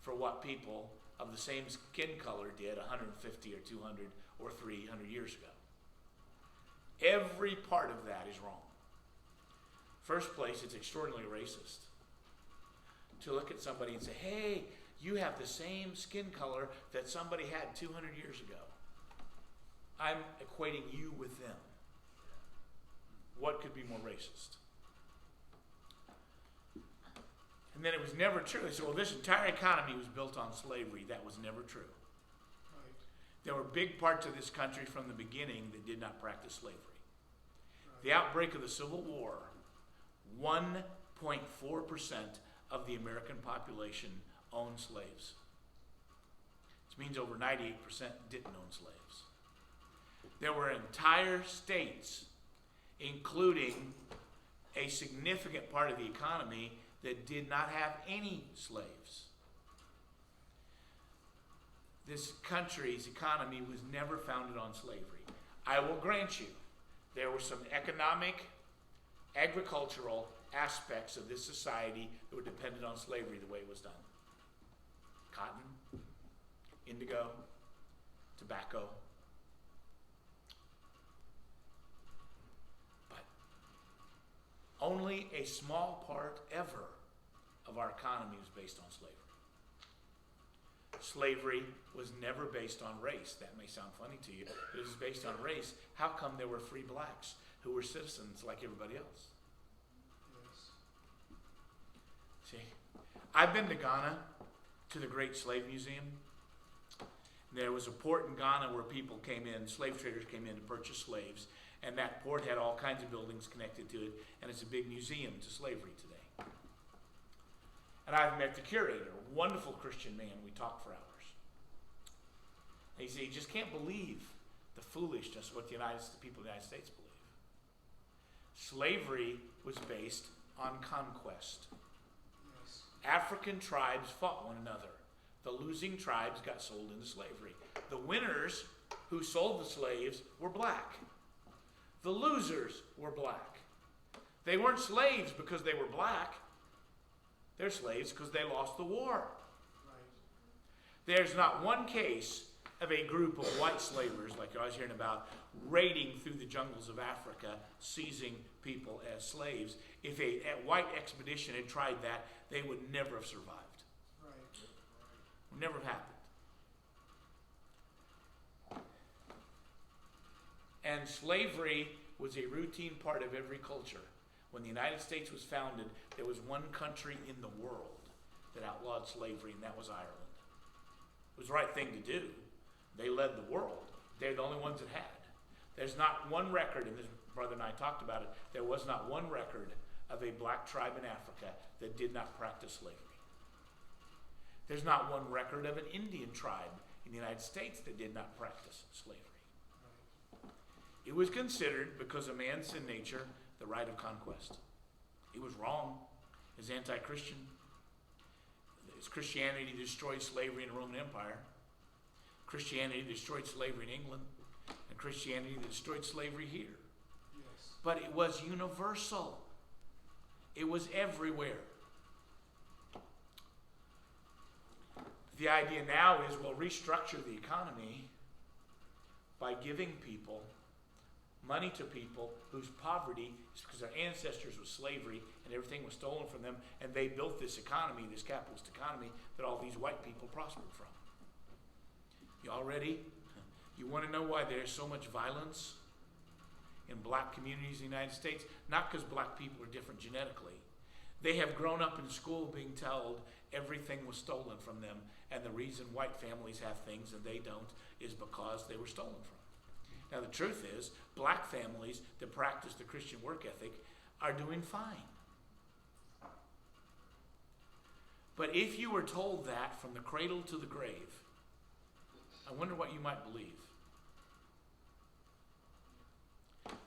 for what people of the same skin color did 150 or 200 or 300 years ago. Every part of that is wrong. First place, it's extraordinarily racist to look at somebody and say, hey, you have the same skin color that somebody had 200 years ago. I'm equating you with them. What could be more racist? And then it was never true. They said, well, this entire economy was built on slavery. That was never true. Right. There were big parts of this country from the beginning that did not practice slavery. Right. The outbreak of the Civil War, 1.4% of the American population owned slaves. This means over 98% didn't own slaves. There were entire states, including a significant part of the economy, that did not have any slaves. This country's economy was never founded on slavery. I will grant you, there were some economic, agricultural aspects of this society that were dependent on slavery the way it was done. Cotton, indigo, tobacco. But only a small part ever of our economy was based on slavery. Slavery was never based on race. That may sound funny to you, but it was based on race. How come there were free blacks who were citizens like everybody else? Yes. See, I've been to Ghana, to the Great Slave Museum. There was a port in Ghana where people came in, slave traders came in to purchase slaves, and that port had all kinds of buildings connected to it, and it's a big museum to slavery today. And I've met the curator, a wonderful Christian man. We talked for hours. And he said, you just can't believe the foolishness of what the people of the United States believe. Slavery was based on conquest. Yes. African tribes fought one another. The losing tribes got sold into slavery. The winners who sold the slaves were black. The losers were black. They weren't slaves because they were black. They're slaves because they lost the war. Right. There's not one case of a group of white slavers, like I was hearing about, raiding through the jungles of Africa, seizing people as slaves. If a white expedition had tried that, they would never have survived. Right. Would never have happened. And slavery was a routine part of every culture. When the United States was founded, there was one country in the world that outlawed slavery, and that was Ireland. It was the right thing to do. They led the world. They're the only ones that had. There's not one record, and this brother and I talked about it, there was not one record of a black tribe in Africa that did not practice slavery. There's not one record of an Indian tribe in the United States that did not practice slavery. It was considered, because of man's sin nature, the right of conquest. It was wrong. It was anti-Christian. Christianity destroyed slavery in the Roman Empire. Christianity destroyed slavery in England. And Christianity destroyed slavery here. Yes. But it was universal. It was everywhere. The idea now is we'll restructure the economy by giving people money to people whose poverty is because their ancestors was slavery and everything was stolen from them, and they built this economy, this capitalist economy, that all these white people prospered from. You all ready? You want to know why there's so much violence in black communities in the United States? Not because black people are different genetically. They have grown up in school being told everything was stolen from them, and the reason white families have things and they don't is because they were stolen from. Now the truth is, black families that practice the Christian work ethic are doing fine. But if you were told that from the cradle to the grave, I wonder what you might believe.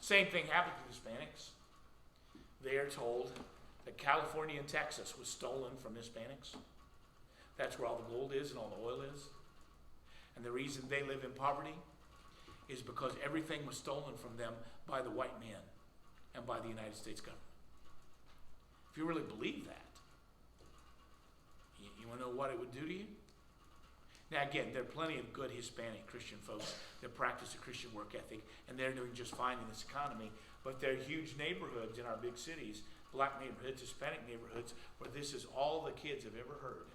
Same thing happened to Hispanics. They are told that California and Texas was stolen from Hispanics. That's where all the gold is and all the oil is. And the reason they live in poverty is because everything was stolen from them by the white man and by the United States government. If you really believe that, you want to know what it would do to you? Now again, there are plenty of good Hispanic Christian folks that practice a Christian work ethic, and they're doing just fine in this economy, but there are huge neighborhoods in our big cities, black neighborhoods, Hispanic neighborhoods, where this is all the kids have ever heard.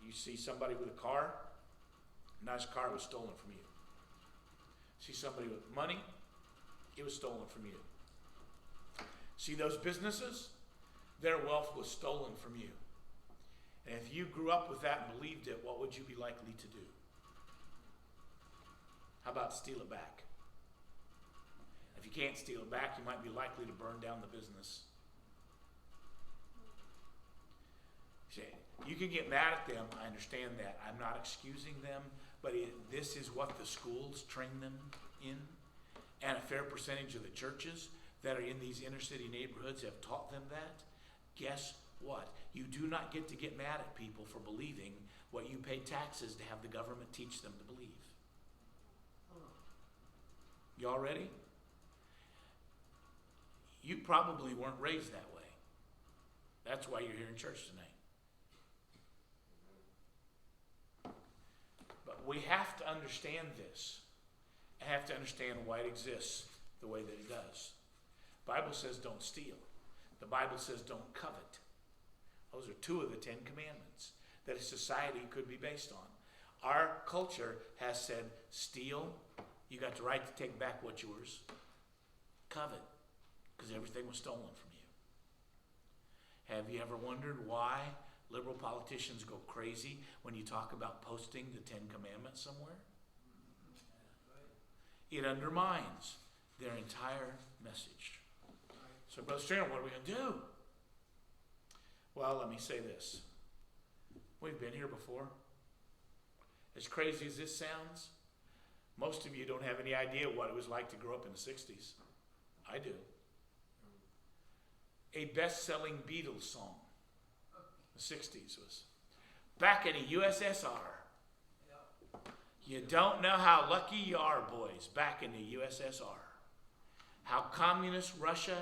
You see somebody with a car, nice car was stolen from you. See somebody with money, it was stolen from you. See those businesses, their wealth was stolen from you. And if you grew up with that and believed it, what would you be likely to do? How about steal it back? If you can't steal it back, you might be likely to burn down the business. See, you can get mad at them, I understand that. I'm not excusing them, but this is what the schools train them in. And a fair percentage of the churches that are in these inner city neighborhoods have taught them that. Guess what? You do not get to get mad at people for believing what you pay taxes to have the government teach them to believe. Y'all ready? You probably weren't raised that way. That's why you're here in church tonight. But we have to understand this. I have to understand why it exists the way that it does. The Bible says don't steal. The Bible says don't covet. Those are two of the 10 commandments that a society could be based on. Our culture has said steal, you got the right to take back what's yours. Covet, because everything was stolen from you. Have you ever wondered why liberal politicians go crazy when you talk about posting the 10 commandments somewhere? It undermines their entire message. So, Brother Stringer, what are we going to do? Well, let me say this. We've been here before. As crazy as this sounds, most of you don't have any idea what it was like to grow up in the 60s. I do. A best-selling Beatles song in the 60s was back in the USSR. You don't know how lucky you are, boys, back in the USSR. How communist Russia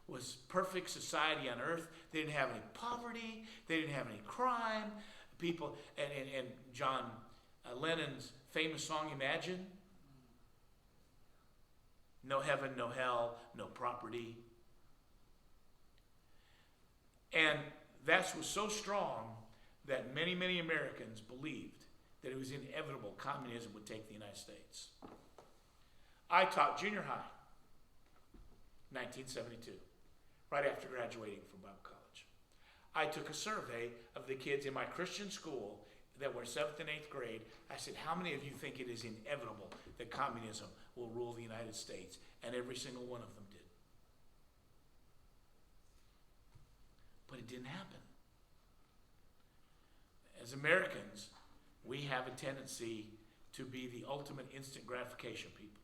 was perfect society on earth. They didn't have any poverty. They didn't have any crime. People, and John Lennon's famous song, Imagine. No heaven, no hell, no property. And that was so strong that many, many Americans believed that it was inevitable communism would take the United States. I taught junior high, 1972, right after graduating from Bible college. I took a survey of the kids in my Christian school that were 7th and 8th grade, I said, how many of you think it is inevitable that communism will rule the United States? And every single one of them did. But it didn't happen. As Americans, we have a tendency to be the ultimate instant gratification people.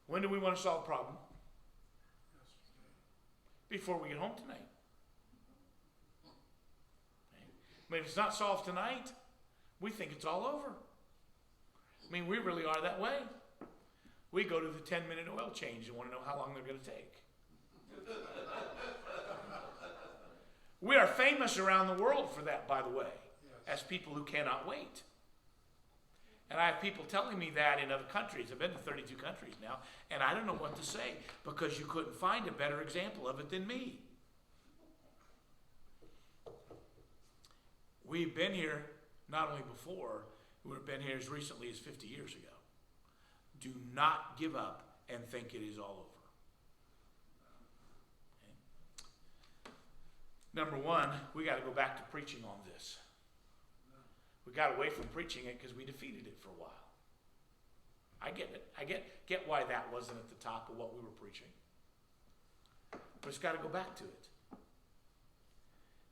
When do we want to solve a problem? Before we get home tonight. I mean, if it's not solved tonight, we think it's all over. I mean, we really are that way. We go to the 10-minute oil change and want to know how long they're going to take. We are famous around the world for that, by the way, as people who cannot wait. And I have people telling me that in other countries. I've been to 32 countries now, and I don't know what to say because you couldn't find a better example of it than me. We've been here not only before, we've been here as recently as 50 years ago. Do not give up and think it is all over. Okay. Number one, we got to go back to preaching on this. We got away from preaching it because we defeated it for a while. I get it. I get why that wasn't at the top of what we were preaching. But it's got to go back to it.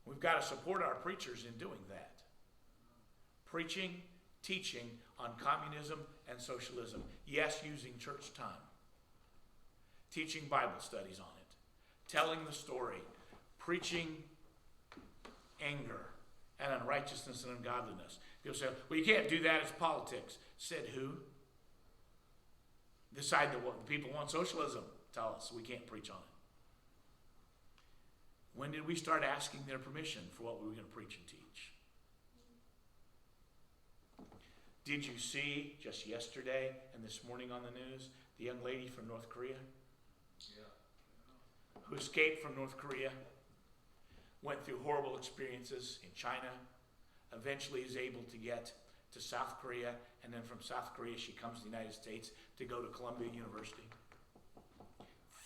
We've got to support our preachers in doing that. Preaching, teaching on communism and socialism. Yes, using church time. Teaching Bible studies on it. Telling the story. Preaching anger and unrighteousness and ungodliness. People say, well, you can't do that, it's politics. Said who? Decide that what people want socialism. Tell us, we can't preach on it. When did we start asking their permission for what we were going to preach and teach? Did you see just yesterday and this morning on the news, the young lady from North Korea? Yeah. Who escaped from North Korea, went through horrible experiences in China, eventually is able to get to South Korea, and then from South Korea she comes to the United States to go to Columbia University.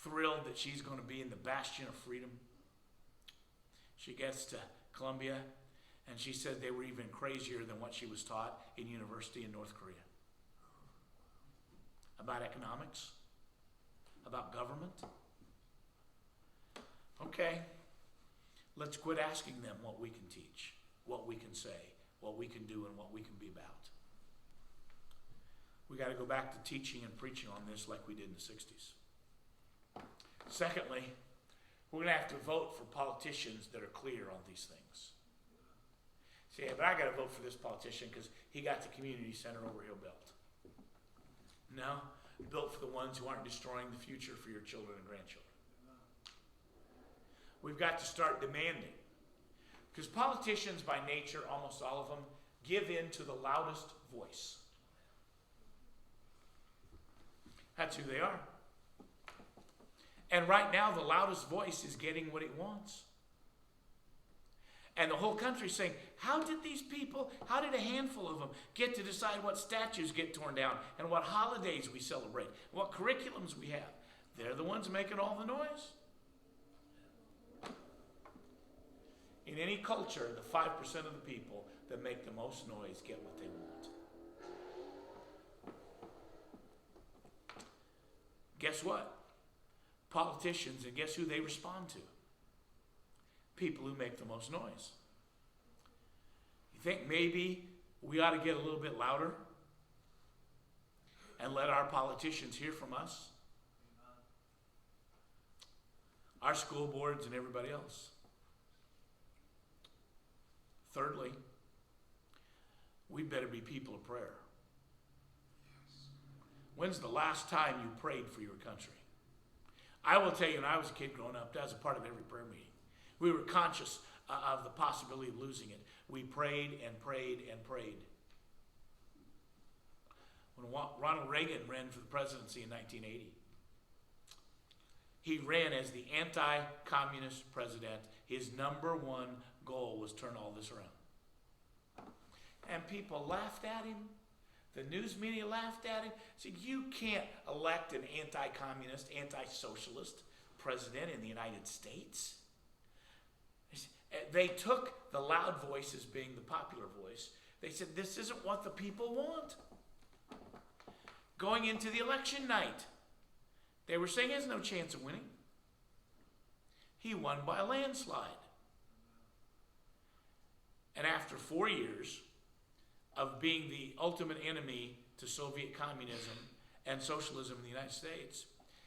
Thrilled that she's going to be in the bastion of freedom. She gets to Columbia, and she said they were even crazier than what she was taught in university in North Korea. About economics, about government. Okay, let's quit asking them what we can teach, what we can say, what we can do, and what we can be about. We got to go back to teaching and preaching on this like we did in the 60s. Secondly, we're going to have to vote for politicians that are clear on these things. Say, yeah, but I got to vote for this politician because he got the community center over here built. No, built for the ones who aren't destroying the future for your children and grandchildren. We've got to start demanding. Because politicians by nature, almost all of them, give in to the loudest voice. That's who they are. And right now, the loudest voice is getting what it wants. And the whole country's saying, how did a handful of them get to decide what statues get torn down and what holidays we celebrate, what curriculums we have? They're the ones making all the noise. In any culture, the 5% of the people that make the most noise get what they want. Guess what? Politicians, and guess who they respond to? People who make the most noise. You think maybe we ought to get a little bit louder and let our politicians hear from us? Our school boards and everybody else. Thirdly, we better be people of prayer. When's the last time you prayed for your country? I will tell you, when I was a kid growing up, that was a part of every prayer meeting. We were conscious of the possibility of losing it. We prayed and prayed and prayed. When Ronald Reagan ran for the presidency in 1980, he ran as the anti-communist president. His number one goal was turn all this around. And people laughed at him. The news media laughed at him. Said, you can't elect an anti-communist, anti-socialist president in the United States. They took the loud voice as being the popular voice. They said, this isn't what the people want. Going into the election night, they were saying he has no chance of winning. He won by a landslide. And after 4 years of being the ultimate enemy to Soviet communism and socialism in the United States,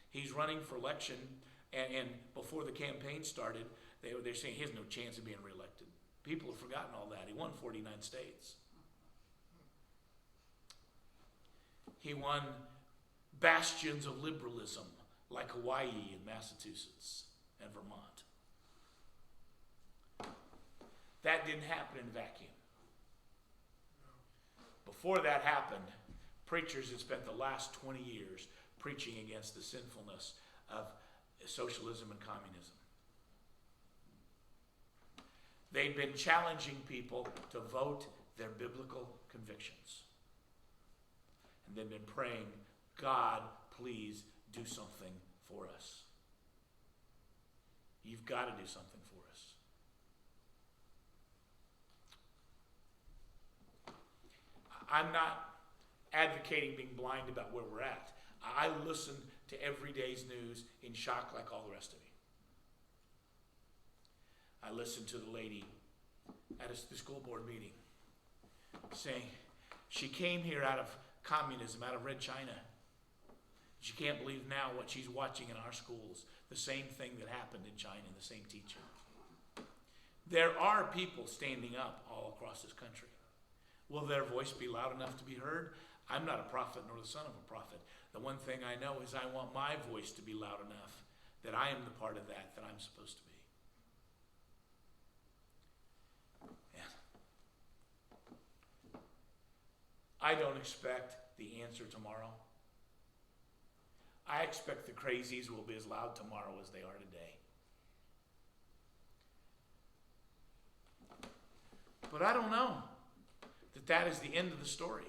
he's running for election, and before the campaign started, they're saying he has no chance of being reelected. People have forgotten all that. He won 49 states. He won bastions of liberalism like Hawaii and Massachusetts and Vermont. That didn't happen in a vacuum. Before that happened, preachers had spent the last 20 years preaching against the sinfulness of socialism and communism. They'd been challenging people to vote their biblical convictions. And they'd been praying, God, please do something for us. You've got to do something for us. I'm not advocating being blind about where we're at. I listen to every day's news in shock like all the rest of you. I listened to the lady at the school board meeting saying she came here out of communism, out of Red China. She can't believe now what she's watching in our schools, the same thing that happened in China, the same teaching. There are people standing up all across this country. Will their voice be loud enough to be heard? I'm not a prophet nor the son of a prophet. The one thing I know is I want my voice to be loud enough that I am the part of that I'm supposed to be. I don't expect the answer tomorrow. I expect the crazies will be as loud tomorrow as they are today. But I don't know that is the end of the story.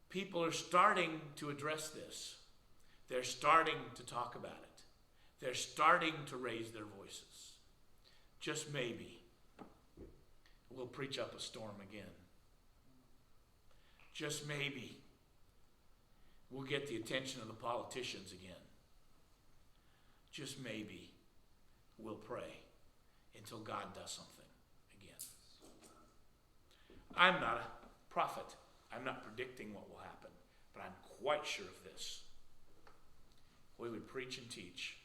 People are starting to address this. They're starting to talk about it. They're starting to raise their voices. Just maybe we'll preach up a storm again. Just maybe we'll get the attention of the politicians again. Just maybe we'll pray until God does something again. I'm not a prophet. I'm not predicting what will happen, but I'm quite sure of this. We would preach and teach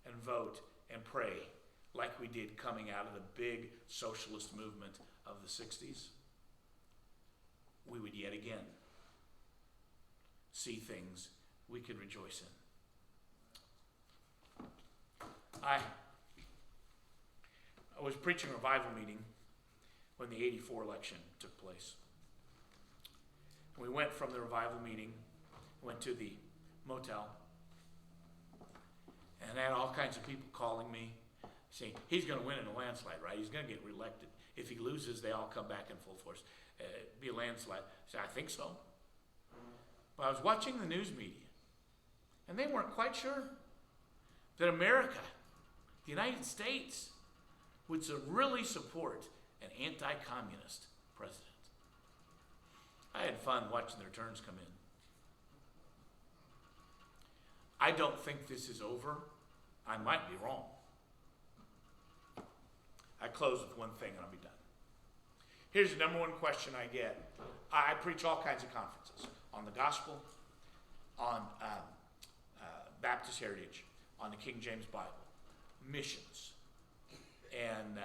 and vote and pray like we did coming out of the big socialist movement of the 60s. We would yet again see things we could rejoice in. I was preaching a revival meeting when the 84 election took place. We went from the revival meeting, went to the motel, and I had all kinds of people calling me, saying, he's going to win in a landslide, right? He's going to get reelected. If he loses, they all come back in full force. Be a landslide. I said, I think so. But I was watching the news media, and they weren't quite sure that America, the United States, would really support an anti-communist president. I had fun watching their turns come in. I don't think this is over. I might be wrong. I close with one thing and I'll be done. Here's the number one question I get. I preach all kinds of conferences on the gospel, on Baptist heritage, on the King James Bible, missions, and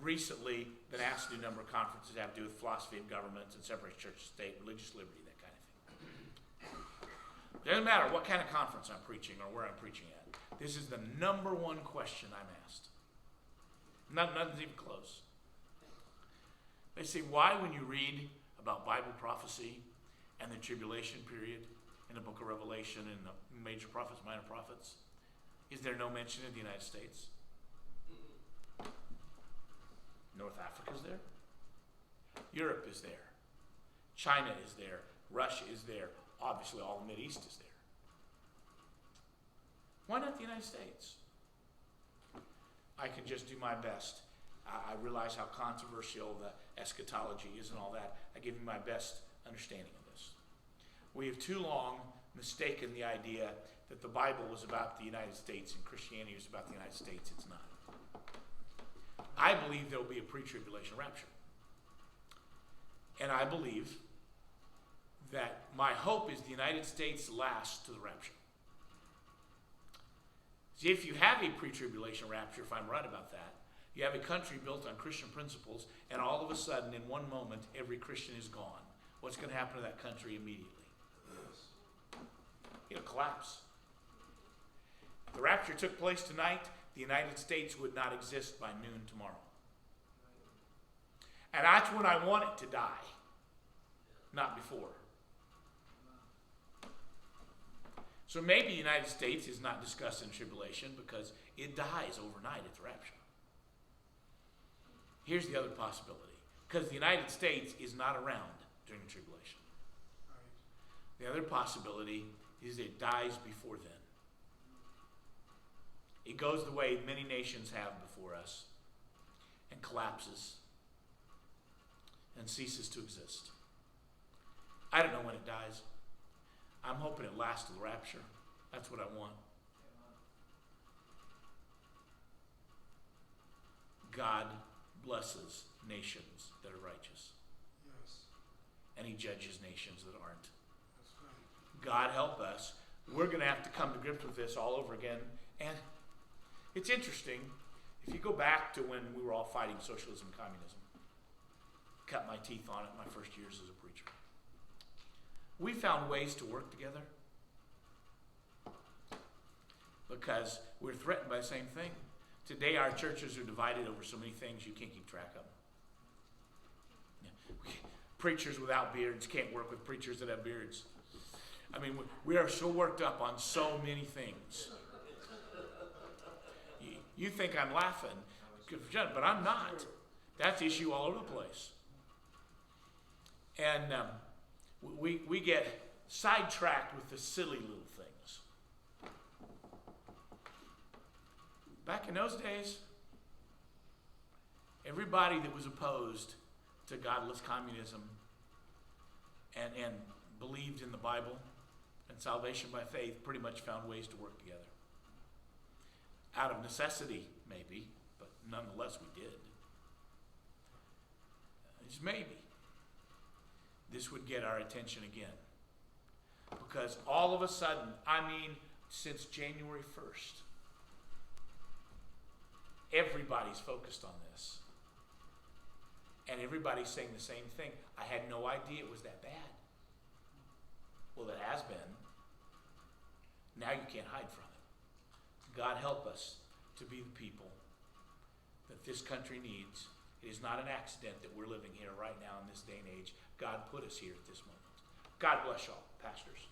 recently been asked to do a number of conferences that have to do with philosophy of government and separation of church and state, religious liberty, that kind of thing. It doesn't matter what kind of conference I'm preaching or where I'm preaching at. This is the number one question I'm asked. Nothing's even close. They say, why when you read about Bible prophecy and the tribulation period in the book of Revelation and the major prophets, minor prophets, is there no mention of the United States? North Africa's there. Europe is there. China is there. Russia is there. Obviously, all the Mideast is there. Why not the United States? I can just do my best. I realize how controversial the eschatology is and all that. I give you my best understanding of this. We have too long mistaken the idea that the Bible was about the United States and Christianity was about the United States. It's not. I believe there will be a pre-tribulation rapture. And I believe that my hope is the United States lasts to the rapture. See, if you have a pre-tribulation rapture, if I'm right about that, you have a country built on Christian principles, and all of a sudden, in one moment, every Christian is gone. What's going to happen to that country immediately? It'll collapse. If the rapture took place tonight, the United States would not exist by noon tomorrow. And that's when I want it to die, not before. So maybe the United States is not discussed in tribulation because it dies overnight at the rapture. Here's the other possibility. Because the United States is not around during the tribulation. Right. The other possibility is it dies before then. It goes the way many nations have before us and collapses and ceases to exist. I don't know when it dies. I'm hoping it lasts to the rapture. That's what I want. God blesses nations that are righteous. Yes. And he judges nations that aren't. That's right. God help us. We're going to have to come to grips with this all over again. And it's interesting. If you go back to when we were all fighting socialism and communism, cut my teeth on it my first years as a preacher. We found ways to work together because we're threatened by the same thing. Today our churches are divided over so many things you can't keep track of. Yeah. Preachers without beards can't work with preachers that have beards. I mean, we are so worked up on so many things. You think I'm laughing, but I'm not. That's issue all over the place. And we get sidetracked with the silly little things. Back in those days, everybody that was opposed to godless communism and believed in the Bible and salvation by faith pretty much found ways to work together. Out of necessity, maybe, but nonetheless we did. Just maybe. This would get our attention again. Because all of a sudden, since January 1st, everybody's focused on this. And everybody's saying the same thing. I had no idea it was that bad. Well, it has been. Now you can't hide from it. God help us to be the people that this country needs. It is not an accident that we're living here right now in this day and age. God put us here at this moment. God bless y'all, pastors.